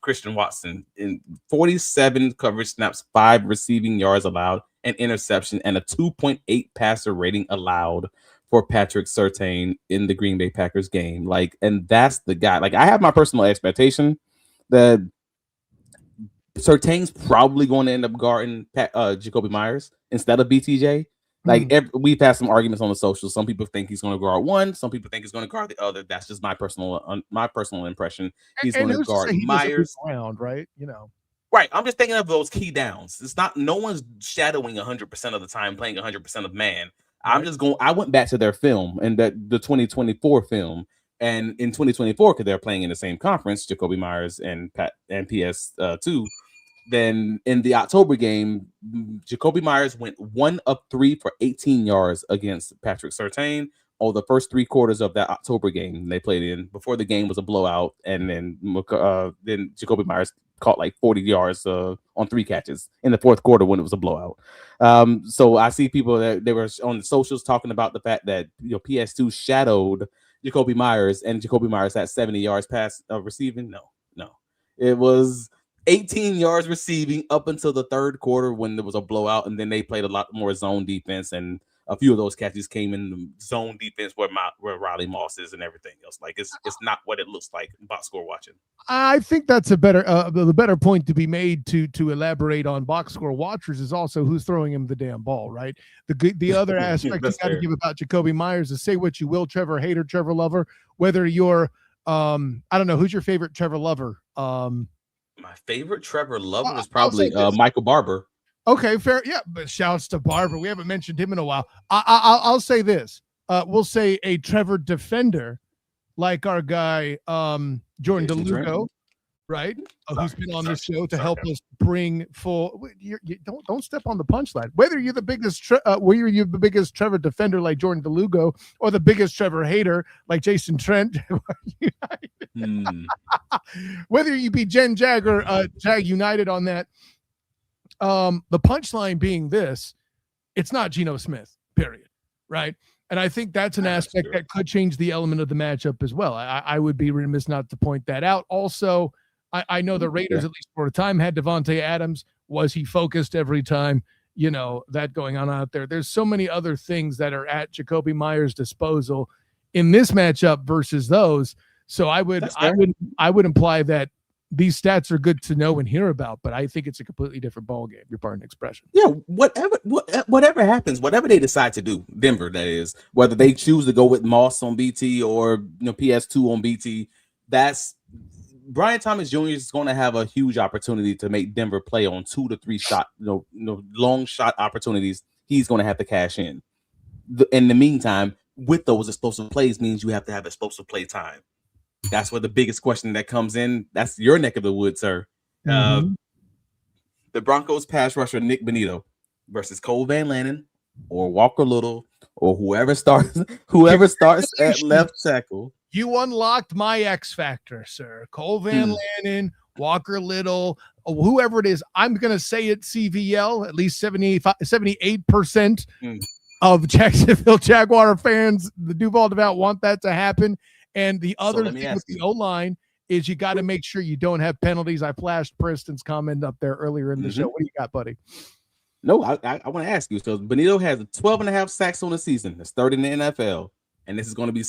Christian Watson in 47 coverage snaps, 5 receiving yards allowed, an interception, and a 2.8 passer rating allowed for Patrick Surtain in the Green Bay Packers game. Like, and that's the guy. Like, I have my personal expectation that Surtain's probably going to end up guarding Jakobi Meyers instead of BTJ. Like, we've had some arguments on the socials. Some people think he's going to guard one. Some people think he's going to guard the other. That's just my personal impression. He's going to guard Myers. Round, right? Right. I'm just thinking of those key downs. It's not. No one's shadowing 100% of the time, playing 100% of man. Right. I went back to their film and the 2024 film, and in 2024, because they're playing in the same conference, Jakobi Meyers and PS2. Then in the October game, Jakobi Meyers went 1 of 3 for 18 yards against Patrick Surtain over the first 3 quarters of that October game they played in. Before the game was a blowout, and then Jakobi Meyers caught like 40 yards on 3 catches in the fourth quarter when it was a blowout. So I see people that they were on the socials talking about the fact that PS2 shadowed Jakobi Meyers, and Jakobi Meyers had 70 yards pass receiving. No, it was 18 yards receiving up until the third quarter when there was a blowout, and then they played a lot more zone defense, and a few of those catches came in the zone defense where Riley Moss is and everything else. Like, it's not what it looks like box score watching. I think that's the better point to be made to elaborate on box score watchers is also who's throwing him the damn ball, right? The other aspect you got to give about Jakobi Meyers is, say what you will, Trevor hater, Trevor lover, whether you're I don't know, who's your favorite Trevor lover? My favorite Trevor lover is probably Michael Barber. Okay, fair. Yeah, but shouts to Barber. We haven't mentioned him in a while. I'll say this. We'll say a Trevor defender, like our guy Jordan DeLuco, right? Who's been on the show to help us bring full. You don't step on the punchline. Whether you're the biggest, whether you're the biggest Trevor defender like Jordan DeLugo, or the biggest Trevor hater like Jason Trent, whether you be Jen Jag or Jag United on that, the punchline being this: it's not Geno Smith. Period. Right. And I think that's an aspect that could change the element of the matchup as well. I would be remiss not to point that out. Also, I know the Raiders, at least for a time, had Devontae Adams. Was he focused every time? You know, that going on out there. There's so many other things that are at Jakobi Meyers' disposal in this matchup versus those. So I would imply that these stats are good to know and hear about, but I think it's a completely different ballgame. Your pardon expression. Yeah, whatever happens, whatever they decide to do, Denver, that is, whether they choose to go with Moss on BT or PS2 on BT, that's Brian Thomas Jr. is going to have a huge opportunity to make Denver play on 2 to 3 shot, long shot opportunities. He's going to have to cash in. In the meantime, with those explosive plays means you have to have explosive play time. That's where the biggest question that comes in. That's your neck of the woods, sir. The Broncos pass rusher Nik Bonitto versus Cole Van Lannon or Walker Little or whoever starts at left tackle. You unlocked my X factor, sir. Cole Van Lannon, Walker Little, whoever it is. I'm going to say it CVL, at least 78% of Jacksonville Jaguar fans, the Duval devout, want that to happen. And the other thing with the O-line is you got to make sure you don't have penalties. I flashed Preston's comment up there earlier in the show. What do you got, buddy? No, I want to ask you. So Bonitto has 12.5 sacks on the season. That's third in the NFL. And this is going to be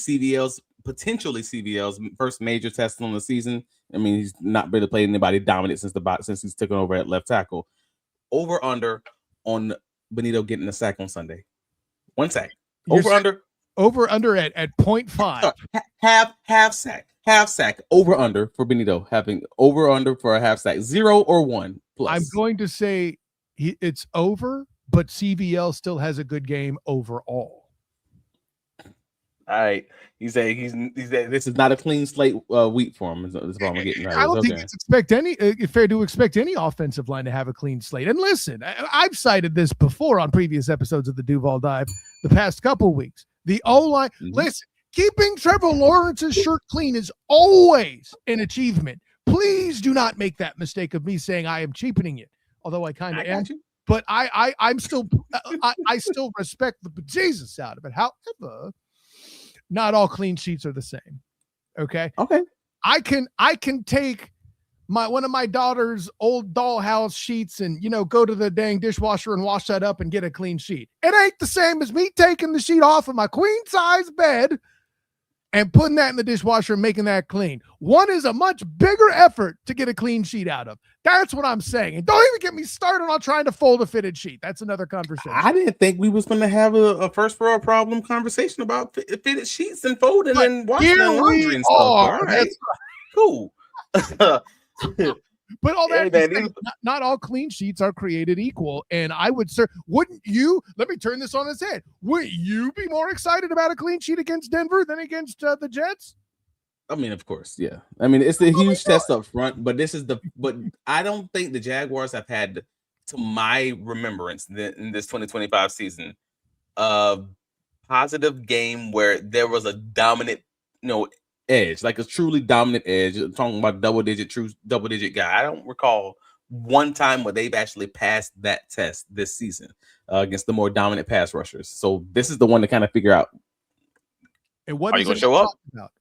potentially CVL's first major test on the season. I mean, he's not really played anybody dominant since he's taken over at left tackle. Over under on Bonitto getting a sack on Sunday. 1 sack. Over under at 0.5. Half sack. Over under for Bonitto, having over under for a half sack. 0 or 1 plus. I'm going to say it's over, but CVL still has a good game overall. All right, he's this is not a clean slate week for him. That's what I'm getting. I don't think it's fair to expect any offensive line to have a clean slate. And listen, I've cited this before on previous episodes of the Duval Dive the past couple weeks. The O-line, listen, keeping Trevor Lawrence's shirt clean is always an achievement. Please do not make that mistake of me saying I am cheapening it, although I kind of am. But I'm still I still respect the bejesus out of it. However, not all clean sheets are the same. Okay. I can take one of my daughter's old dollhouse sheets and go to the dang dishwasher and wash that up and get a clean sheet. It ain't the same as me taking the sheet off of my queen size bed and putting that in the dishwasher and making that clean. One is a much bigger effort to get a clean sheet out of. That's what I'm saying. And don't even get me started on trying to fold a fitted sheet. That's another conversation. I didn't think we was going to have a first world problem conversation about fitted sheets and folding and washing and laundry and stuff. All right. Cool. But all that, not all clean sheets are created equal. And I would, wouldn't you, let me turn this on its head. Would you be more excited about a clean sheet against Denver than against the Jets? I mean, of course, yeah. I mean, it's a huge test up front, but but I don't think the Jaguars have had, to my remembrance, in this 2025 season, a positive game where there was a dominant, edge, like a truly dominant edge. I'm talking about true double digit guy. I don't recall one time where they've actually passed that test this season against the more dominant pass rushers. So this is the one to kind of figure out. And what are you going to show up?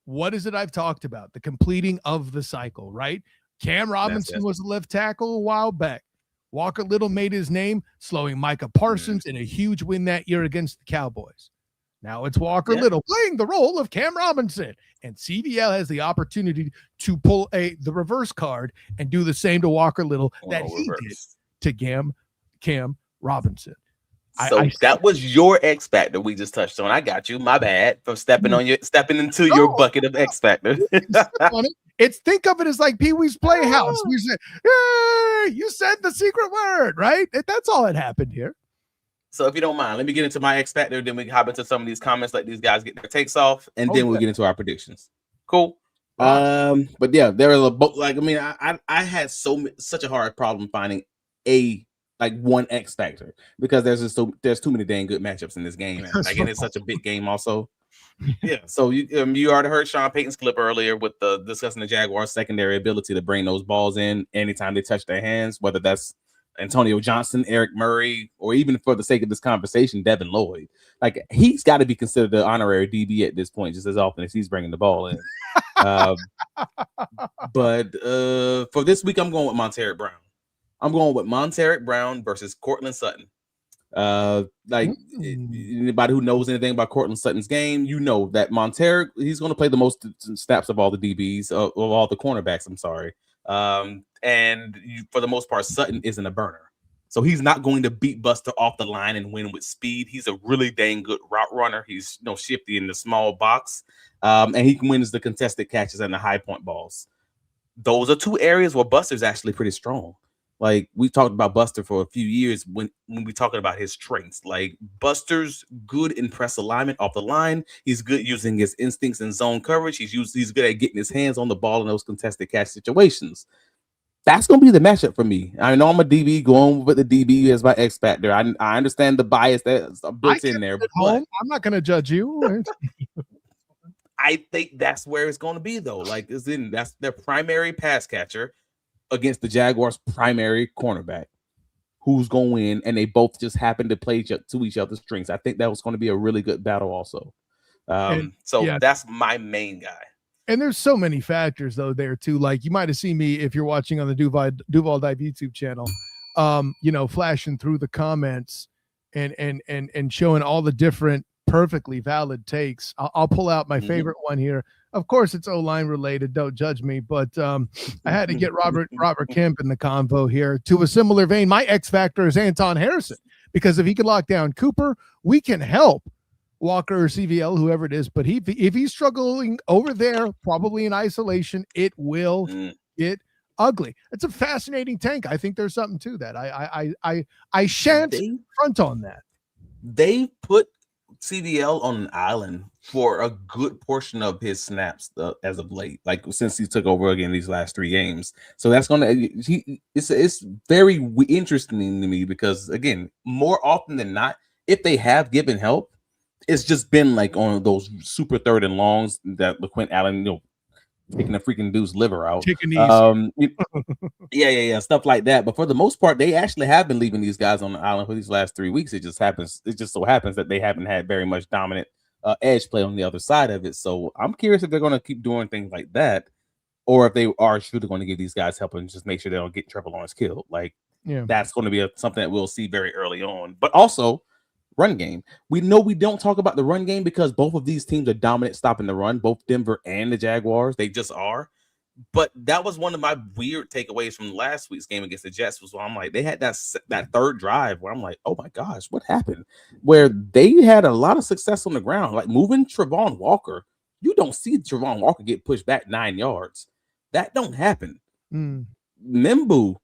What is it I've talked about? The completing of the cycle, right? Cam Robinson was a left tackle a while back. Walker Little made his name slowing Micah Parsons in a huge win that year against the Cowboys. Now it's Walker Little playing the role of Cam Robinson, and CVL has the opportunity to pull the reverse card and do the same to Walker Little that he did to Cam Robinson. So that was your X factor we just touched on. I got you. My bad for stepping into your bucket of X factor. Think of it as like Pee-wee's Playhouse. You said, hey, you said the secret word, right? That's all that happened here. So if you don't mind, let me get into my X factor. Then we can hop into some of these comments, let these guys get their takes off, and then we'll get into our predictions. Cool. But yeah, there are both. Like, I mean, I had such a hard problem finding one X factor because there's too many dang good matchups in this game. Like, and it's such a big game also. Yeah. So you already heard Sean Payton's clip earlier with discussing the Jaguars' secondary ability to bring those balls in anytime they touch their hands, whether that's Antonio Johnson, Eric Murray, or even for the sake of this conversation, Devin Lloyd. Like, he's got to be considered the honorary DB at this point, just as often as he's bringing the ball in. But for this week, I'm going with Monteric Brown. I'm going with Monteric Brown versus Cortland Sutton. Anybody who knows anything about Cortland Sutton's game, you know that Monteric, he's going to play the most snaps of all the DBs, of all the cornerbacks. I'm sorry. For the most part, Sutton isn't a burner. So he's not going to beat Buster off the line and win with speed. He's a really dang good route runner. He's shifty in the small box. And he wins the contested catches and the high point balls. Those are two areas where Buster's actually pretty strong. Like, we talked about Buster for a few years when we talking about his strengths. Like, Buster's good in press alignment off the line. He's good using his instincts in zone coverage. He's good at getting his hands on the ball in those contested catch situations. That's going to be the matchup for me. I know I'm a DB going with the DB as my X factor. I understand the bias that's built in there. But I'm not going to judge you. I think that's where it's going to be, though. Like, that's their primary pass catcher against the Jaguars' primary cornerback, who's going to win, and they both just happen to play to each other's strengths. I think that was going to be a really good battle also. That's my main guy. And there's so many factors, though, there, too. Like, you might have seen me, if you're watching on the Duval Dive YouTube channel, flashing through the comments and showing all the different perfectly valid takes. I'll pull out my favorite one here. Of course, it's O-line related. Don't judge me, but I had to get Robert Kemp in the convo here. To a similar vein, my X factor is Anton Harrison, because if he can lock down Cooper, we can help Walker or CVL, whoever it is. But if he's struggling over there, probably in isolation, it will get ugly. It's a fascinating tank. I think there's something to that. I shan't front on that. They put CVL on an island for a good portion of his snaps as of late, like since he took over again these last 3 games. So that's it's very interesting to me, because again, more often than not, if they have given help, it's just been like on those super 3rd and longs that LaQuint Allen, taking a freaking dude's liver out. Yeah, stuff like that. But for the most part, they actually have been leaving these guys on the island for these last 3 weeks. It just so happens that they haven't had very much dominant edge play on the other side of it. So I'm curious if they're going to keep doing things like that, or if they are truly going to give these guys help and just make sure they don't get Trevor Lawrence killed. Like, that's going to be something that we'll see very early on. But also, run game. We know we don't talk about the run game because both of these teams are dominant stopping the run, both Denver and the Jaguars. They just are. But that was one of my weird takeaways from last week's game against the Jets, was where I'm like, they had that 3rd drive where I'm like, oh my gosh, what happened? Where they had a lot of success on the ground, like moving Travon Walker. You don't see Travon Walker get pushed back 9 yards. That don't happen. Membu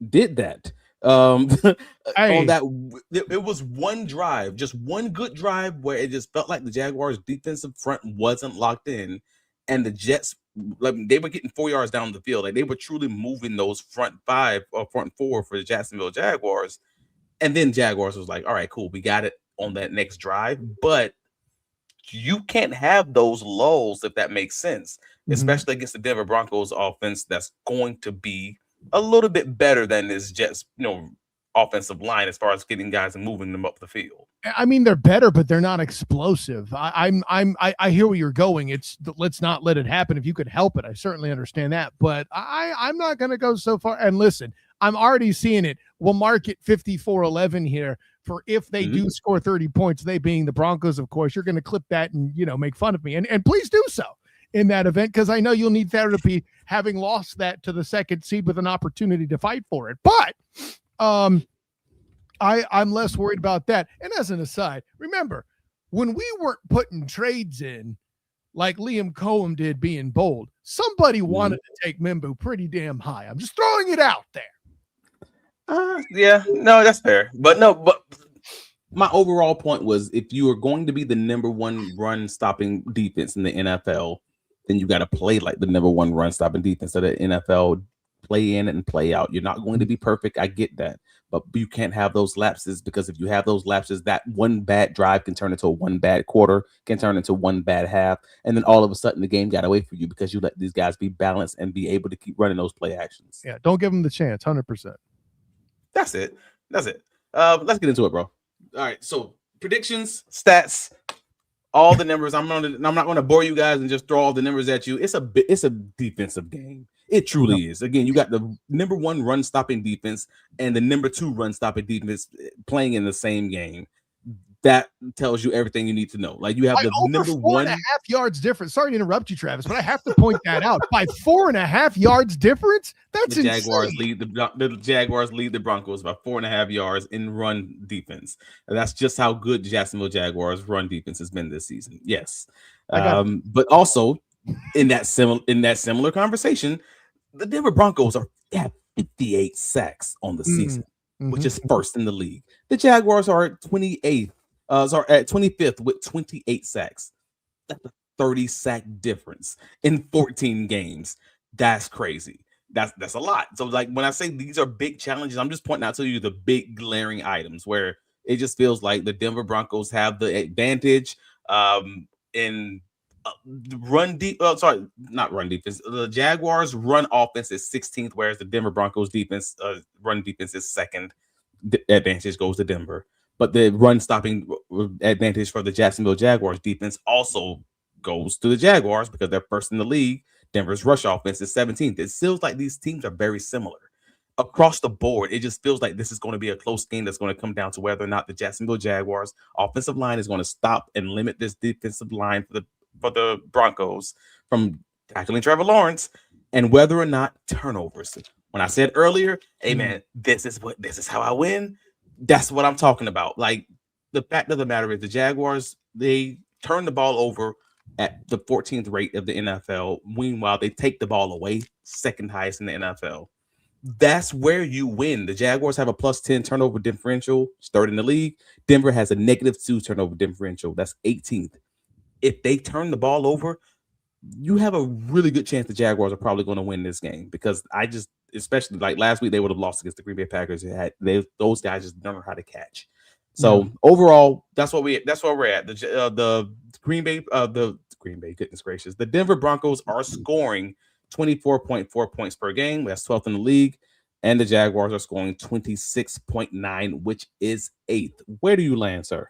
did that. On that, it was one drive, just one good drive, where it just felt like the Jaguars' defensive front wasn't locked in, and the Jets, like, they were getting 4 yards down the field. Like, they were truly moving those front 5 or front 4 for the Jacksonville Jaguars. And then Jaguars was like, all right, cool, we got it on that next drive. But you can't have those lulls, if that makes sense, especially against the Denver Broncos offense that's going to be a little bit better than this Jets, offensive line as far as getting guys and moving them up the field. I mean, they're better, but they're not explosive. I hear where you're going. It's let's not let it happen if you could help it. I certainly understand that, but I'm not going to go so far. And listen, I'm already seeing it. We'll mark it 54-11 here for if they do score 30 points, they being the Broncos, of course. You're going to clip that and, make fun of me. And please do so in that event, because I know you'll need therapy having lost that to the 2nd seed with an opportunity to fight for it. But I'm less worried about that. And as an aside, remember, when we weren't putting trades in like Liam Coen did being bold, somebody wanted to take Membu pretty damn high. I'm just throwing it out there. Yeah, no, that's fair. But my overall point was, if you are going to be the number 1 run stopping defense in the NFL, then you got to play like the number one run stopping defense of the NFL. Play in and play out. You're not going to be perfect. I get that. But you can't have those lapses, because if you have those lapses, that one bad drive can turn into one bad quarter, can turn into one bad half. And then all of a sudden the game got away from you because you let these guys be balanced and be able to keep running those play actions. Yeah, don't give them the chance. 100%. That's it. Let's get into it, bro. All right. So predictions, stats, all the numbers. I'm not going to bore you guys and just throw all the numbers at you. It's a defensive game. It truly is. Again, you got the number one run stopping defense and the number two run stopping defense playing in the same game. That tells you everything you need to know. Like, you have the number 4.5 yards difference. Sorry to interrupt you, Travis, but I have to point that out. By 4.5 yards difference, that's the insane. Jaguars lead the Broncos by 4.5 yards in run defense. And that's just how good the Jacksonville Jaguars run defense has been this season. Yes, but also in that similar conversation, the Denver Broncos have 58 sacks on the season, which is first in the league. The Jaguars are at 28th. At 25th with 28 sacks. That's a 30 sack difference in 14 games. That's crazy. That's a lot. So, like, when I say these are big challenges, I'm just pointing out to you the big glaring items where it just feels like the Denver Broncos have the advantage in not run defense. The Jaguars run offense is 16th, whereas the Denver Broncos defense run defense is second. The advantage goes to Denver. But the run stopping advantage for the Jacksonville Jaguars defense also goes to the Jaguars because they're first in the league. Denver's rush offense is 17th. It feels like these teams are very similar across the board. It just feels like this is going to be a close game that's going to come down to whether or not the Jacksonville Jaguars offensive line is going to stop and limit this defensive line for the Broncos from tackling Trevor Lawrence, and whether or not turnovers. When I said earlier, hey man, this is how I win. That's what I'm talking about. Like, the fact of the matter is the Jaguars, they turn the ball over at the 14th rate of the NFL. Meanwhile, they take the ball away, second highest in the NFL. That's where you win. The Jaguars have a +10 turnover differential, third in the league. Denver has a -2 turnover differential. That's 18th. If they turn the ball over, you have a really good chance the Jaguars are probably going to win this game, because especially like last week, they would have lost against the Green Bay Packers. Those guys just don't know how to catch. So overall, that's where we're at. The Green Bay, goodness gracious, the Denver Broncos are scoring 24.4 points per game. That's 12th in the league, and the Jaguars are scoring 26.9, which is 8th. Where do you land, sir?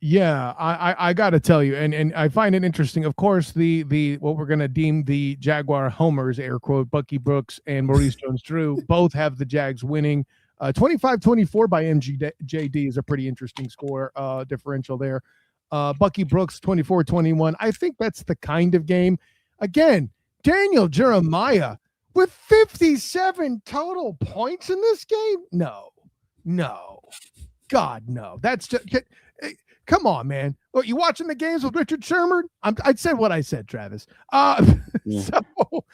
Yeah, I got to tell you, and I find it interesting. Of course, the what we're going to deem the Jaguar homers, air quote, Bucky Brooks and Maurice Jones-Drew, both have the Jags winning. 25-24 by MJD is a pretty interesting score differential there. Bucky Brooks, 24-21. I think that's the kind of game. Again, Daniel Jeremiah with 57 total points in this game? No. God, no. That's just... Come on, man. What, you watching the games with Richard Sherman? I'd say what I said, Travis. So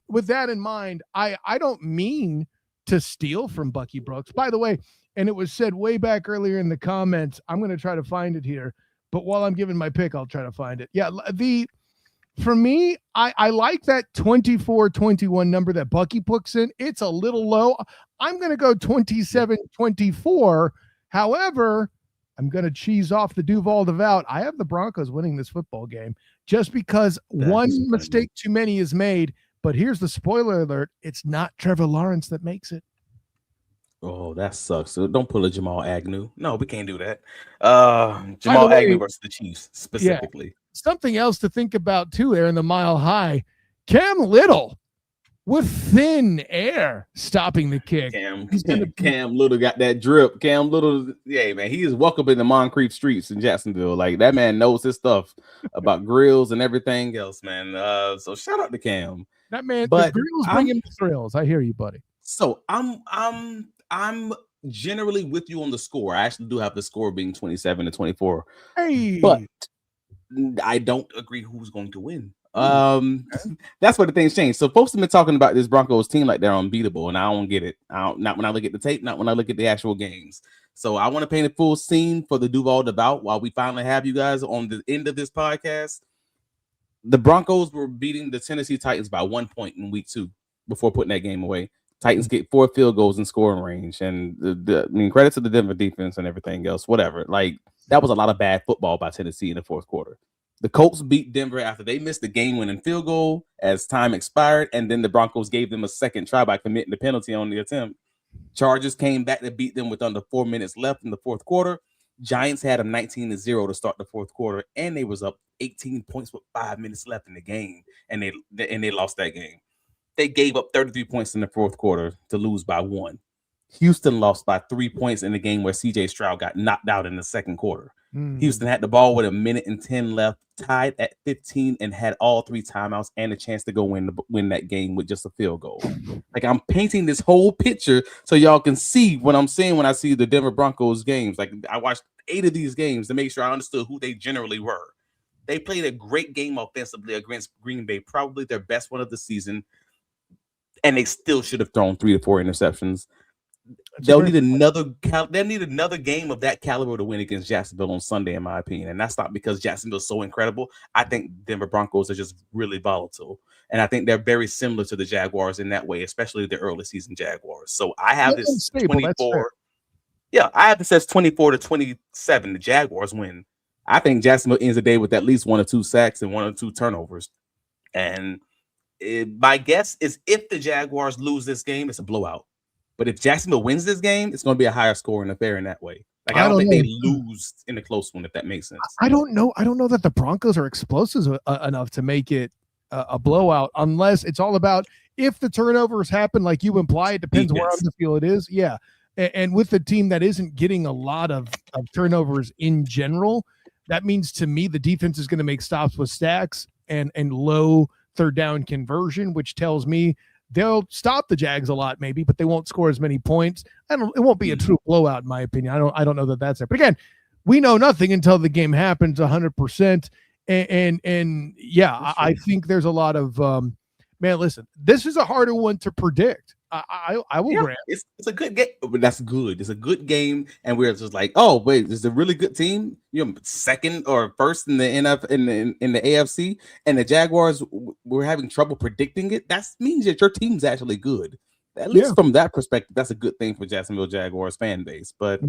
with that in mind, I don't mean to steal from Bucky Brooks. By the way, and it was said way back earlier in the comments, I'm going to try to find it here. But while I'm giving my pick, I'll try to find it. Yeah, for me, I like that 24-21 number that Bucky puts in. It's a little low. I'm going to go 27-24. However, I'm going to cheese off the Duval devout. I have the Broncos winning this football game just because one mistake too many is made. But here's the spoiler alert. It's not Trevor Lawrence that makes it. Oh, that sucks. So don't pull a Jamal Agnew. No, we can't do that. Jamal Agnew versus the Chiefs specifically. Yeah, something else to think about too there in the Mile High. Cam Little with thin air stopping the kick. Cam Little got that drip. Cam Little, yeah, man, he is welcome in the Moncrief streets in Jacksonville. Like, that man knows his stuff about grills and everything else, man. So shout out to Cam. That man, but the grills bring him the thrills. I hear you, buddy. So I'm generally with you on the score. I actually do have the score being 27-24. Hey, but I don't agree who's going to win. That's where the things change. So folks have been talking about this Broncos team like they're unbeatable, and I don't get it. Not when I look at the tape, not when I look at the actual games. So I want to paint a full scene for the Duval devout while we finally have you guys on the end of this podcast. The Broncos were beating the Tennessee Titans by 1 point in week 2 before putting that game away. Titans get 4 field goals in scoring range. And I mean, credit to the Denver defense and everything else, whatever. Like, that was a lot of bad football by Tennessee in the fourth quarter. The Colts beat Denver after they missed the game-winning field goal as time expired, and then the Broncos gave them a second try by committing the penalty on the attempt. Chargers came back to beat them with under 4 minutes left in the fourth quarter. Giants had a 19-0 to start the fourth quarter, and they was up 18 points with 5 minutes left in the game, and they lost that game. They gave up 33 points in the fourth quarter to lose by 1. Houston lost by 3 points in the game where C.J. Stroud got knocked out in the second quarter. Houston had the ball with 1 minute and 10 left, tied at 15, and had all 3 timeouts and a chance to go win that game with just a field goal. Like, I'm painting this whole picture so y'all can see what I'm saying when I see the Denver Broncos games. Like, I watched 8 of these games to make sure I understood who they generally were. They played a great game offensively against Green Bay, probably their best one of the season, and they still should have thrown 3 to 4 interceptions. They'll need another game of that caliber to win against Jacksonville on Sunday, in my opinion. And that's not because Jacksonville's so incredible. I think Denver Broncos are just really volatile. And I think they're very similar to the Jaguars in that way, especially the early season Jaguars. So I have this 24. Yeah, I have this as 24-27. The Jaguars win. I think Jacksonville ends the day with at least 1 or 2 sacks and 1 or 2 turnovers. And my guess is if the Jaguars lose this game, it's a blowout. But if Jacksonville wins this game, it's going to be a higher scoring affair in that way. Like, I don't think they lose in a close one, if that makes sense. I don't know. I don't know that the Broncos are explosive enough to make it a blowout, unless it's all about if the turnovers happen, like you imply. It depends where on the field it is. Yeah. And with the team that isn't getting a lot of turnovers in general, that means to me the defense is going to make stops with stacks and low third down conversion, which tells me they'll stop the Jags a lot, maybe, but they won't score as many points. It won't be a true blowout, in my opinion. I don't know that that's it. But again, we know nothing until the game happens 100%. And yeah, I think there's a lot of man. Listen, this is a harder one to predict. I will grant it's a good game, but that's good. It's a good game, and we're just like, oh wait, it's a really good team. You know, second or first in the in the AFC, and the Jaguars, we're having trouble predicting it. That means that your team's actually good. At least from that perspective, that's a good thing for Jacksonville Jaguars fan base. But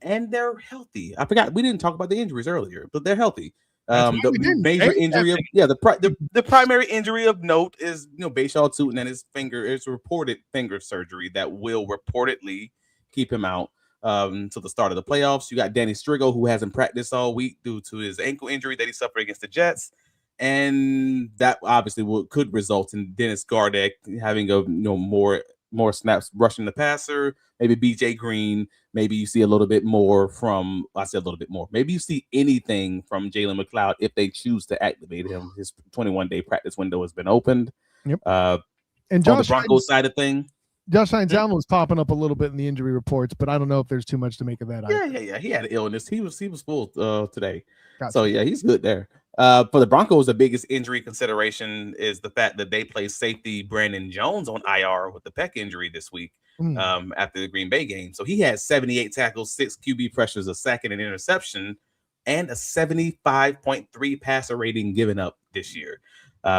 and they're healthy. I forgot we didn't talk about the injuries earlier, but they're healthy. The major injury of the primary injury of note is Bashaw Tootin and his finger. It's reported finger surgery that will reportedly keep him out to the start of the playoffs. You got Danny Strigo, who hasn't practiced all week due to his ankle injury that he suffered against the Jets, and that obviously could result in Dennis Gardeck having a more snaps rushing the passer. Maybe BJ Green. Maybe you see a little bit more from. I said a little bit more. Maybe you see anything from Jalen McLeod if they choose to activate him. His 21-day practice window has been opened. Yep. And Josh, on the Broncos side of thing, Josh Hines Allen was popping up a little bit in the injury reports, but I don't know if there's too much to make of that. Yeah. He had an illness. He was full today. Gotcha. So yeah, he's good there. For the Broncos, the biggest injury consideration is the fact that they play safety Brandon Jones on IR with the pec injury this week after the Green Bay game. So he had 78 tackles, 6 QB pressures, a sack, and an interception, and a 75.3 passer rating given up this year.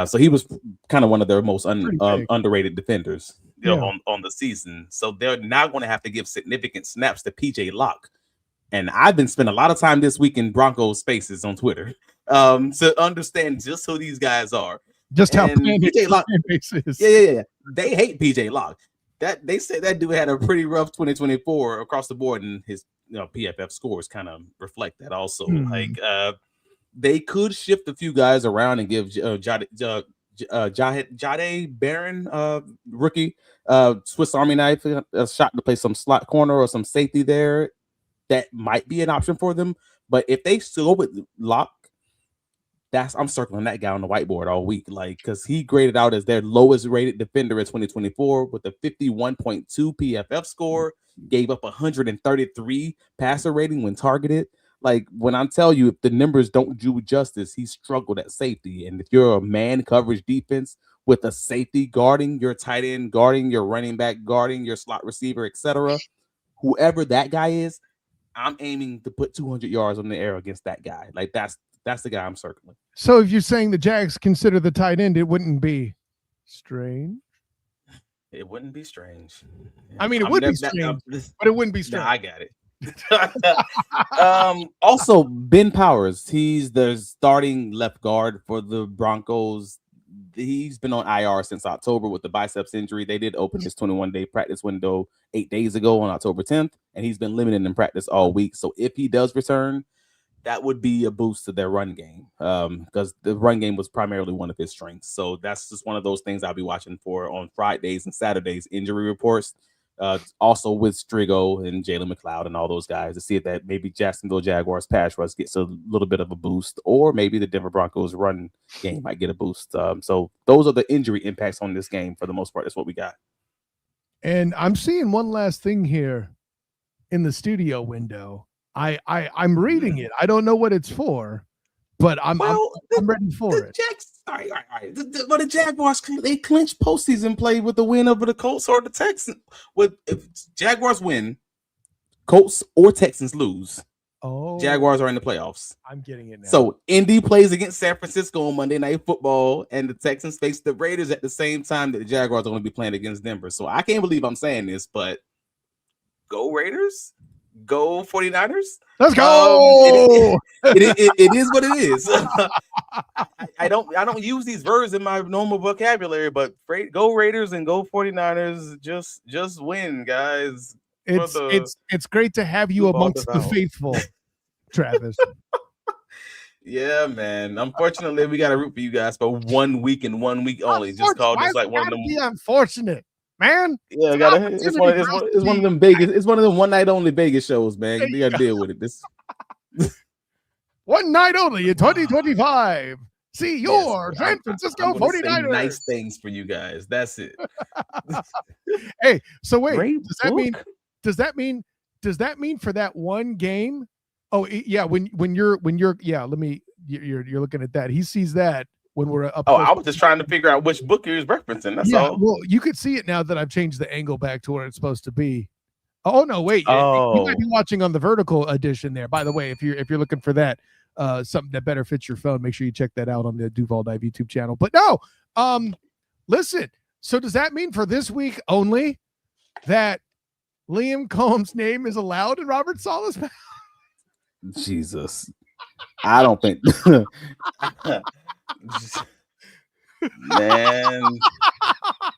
So he was kind of one of their most underrated defenders on the season. So they're now going to have to give significant snaps to PJ Locke. And I've been spending a lot of time this week in Broncos Spaces on Twitter to understand just who these guys are. Just how PJ Locke is. Yeah. They hate PJ Locke. That they said that dude had a pretty rough 2024 across the board, and his PFF scores kind of reflect that also. Like they could shift a few guys around and give Jade Barron, rookie, Swiss Army knife, a shot to play some slot corner or some safety there. That might be an option for them. But if they still go with Locke, I'm circling that guy on the whiteboard all week, because he graded out as their lowest rated defender in 2024 with a 51.2 PFF score, gave up 133 passer rating when targeted. Like, when I tell you, if the numbers don't do justice, he struggled at safety. And if you're a man coverage defense with a safety guarding your tight end, guarding your running back, guarding your slot receiver, etc., whoever that guy is, I'm aiming to put 200 yards on the air against that guy. Like, that's that's the guy I'm circling. So if you're saying the Jags consider the tight end, it wouldn't be strange. It wouldn't be strange. I mean, it would be strange, but it wouldn't be strange. Nah, I got it. Also, Ben Powers, he's the starting left guard for the Broncos. He's been on IR since October with the biceps injury. They did open his 21-day practice window 8 days ago on October 10th, and he's been limited in practice all week. So if he does return, that would be a boost to their run game, because the run game was primarily one of his strengths. So that's just one of those things I'll be watching for on Fridays and Saturdays, injury reports. Also with Strigo and Jalen McLeod and all those guys, to see if that maybe Jacksonville Jaguars pass rush gets a little bit of a boost, or maybe the Denver Broncos run game might get a boost. So those are the injury impacts on this game for the most part. That's what we got. And I'm seeing one last thing here in the studio window. I'm reading it. I don't know what it's for, but I'm ready for it. All right. But the Jaguars, they clinched postseason play with the win over the Colts or the Texans. If Jaguars win, Colts or Texans lose, Jaguars are in the playoffs. I'm getting it now. So Indy plays against San Francisco on Monday Night Football, and the Texans face the Raiders at the same time that the Jaguars are going to be playing against Denver. So I can't believe I'm saying this, but go Raiders. Go 49ers. Let's go. It is what it is. I don't use these words in my normal vocabulary, but go Raiders and go 49ers. Just win, guys. It's great to have you amongst the faithful, Travis. Yeah, man. Unfortunately, we got to root for you guys for 1 week and 1 week only. Just like one of them. Be unfortunate. Man, yeah, it's one of them Vegas. It's one of them one night only Vegas shows, man. You gotta deal with it. This one night only in 2025. See your San Francisco 49ers. Nice things for you guys. That's it. Hey, so wait, Great does that mean for that one game? Oh yeah, when you're you're looking at that. He sees that. When we're up. I was just trying to figure out which book you're referencing. That's all. Well, you could see it now that I've changed the angle back to where it's supposed to be. Oh no, wait. You might be watching on the vertical edition there. By the way, if you're looking for that, something that better fits your phone, make sure you check that out on the Duval Dive YouTube channel. But no, listen. So does that mean for this week only that Liam Combs' name is allowed in Robert Saleh's mouth? Jesus, I don't think. Man,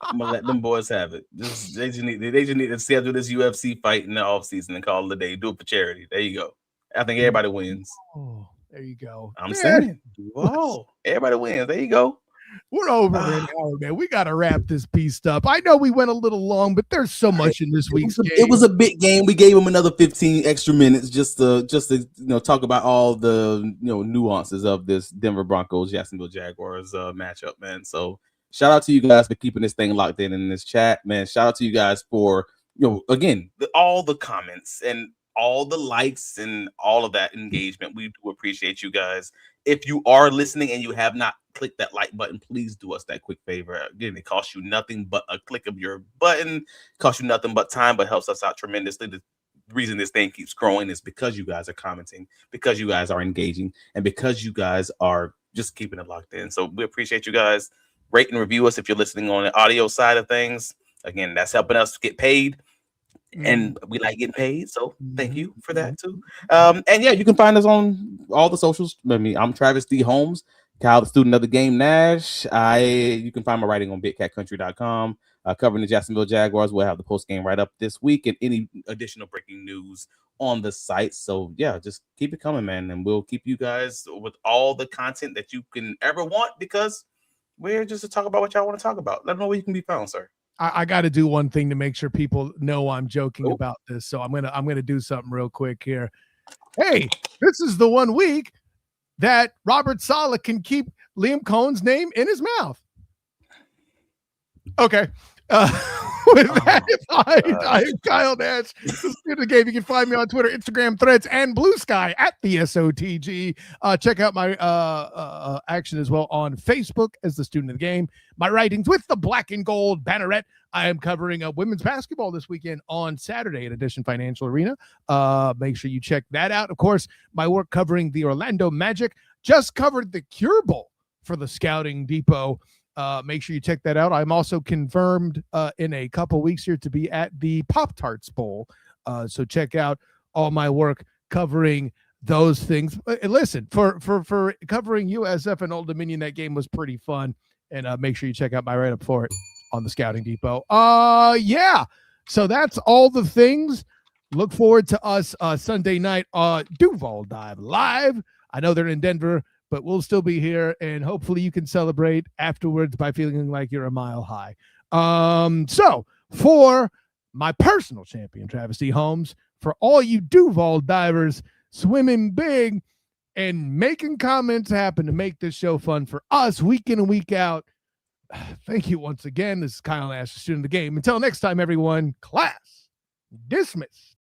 I'm gonna let them boys have it. They just need to schedule this UFC fight in the offseason and call it a day. Do it for charity. There you go. I think everybody wins. Oh, there you go. I'm saying, whoa, everybody wins. There you go. We're over an hour, man. We got to wrap this piece up. I know we went a little long, but there's so much in this week's game. It was a big game. We gave them another 15 extra minutes just to talk about all the nuances of this Denver Broncos Jacksonville Jaguars matchup, man. So shout out to you guys for keeping this thing locked in this chat, man. Shout out to you guys for again all the comments and all the likes and all of that engagement. We do appreciate you guys. If you are listening and you have not clicked that like button, please do us that quick favor. Again, it costs you nothing but a click of your button. It costs you nothing but time, but helps us out tremendously. The reason this thing keeps growing is because you guys are commenting, because you guys are engaging, and because you guys are just keeping it locked in. So we appreciate you guys. Rate and review us if you're listening on the audio side of things. Again, that's helping us get paid. And we like getting paid, so thank you for that too. And yeah, you can find us on all the socials. I'm Travis D. Holmes, Kyle the Student of the Game Nash. You can find my writing on BigCatCountry.com, covering the Jacksonville Jaguars. We'll have the post game right up this week and any additional breaking news on the site. So yeah, just keep it coming, man, and we'll keep you guys with all the content that you can ever want, because we're just to talk about what y'all want to talk about. Let them know where you can be found, sir. I got to do one thing to make sure people know I'm joking about this. So I'm gonna do something real quick here. Hey, this is the 1 week that Robert Saleh can keep Liam Cohen's name in his mouth. Okay. With that, I'm Kyle Nash, the student of the game. You can find me on Twitter, Instagram, Threads, and Blue Sky at the SOTG. Check out my action as well on Facebook as the student of the game. My writings with the black and gold banneret. I am covering women's basketball this weekend on Saturday at Edition Financial Arena. Make sure you check that out. Of course, my work covering the Orlando Magic. Just covered the Cure Bowl for the Scouting Depot. Make sure you check that out. I'm also confirmed in a couple weeks here to be at the Pop-Tarts Bowl. So check out all my work covering those things. Listen, for covering USF and Old Dominion, that game was pretty fun. And make sure you check out my write-up for it on the Scouting Depot. Yeah. So that's all the things. Look forward to us Sunday night Duval Dive live. I know they're in Denver, but we'll still be here, and hopefully you can celebrate afterwards by feeling like you're a mile high. So for my personal champion, Travis D. Holmes, for all you Duval divers swimming big and making comments happen to make this show fun for us week in and week out, thank you once again. This is Kyle Nash, the student of the game. Until next time, everyone, class dismissed.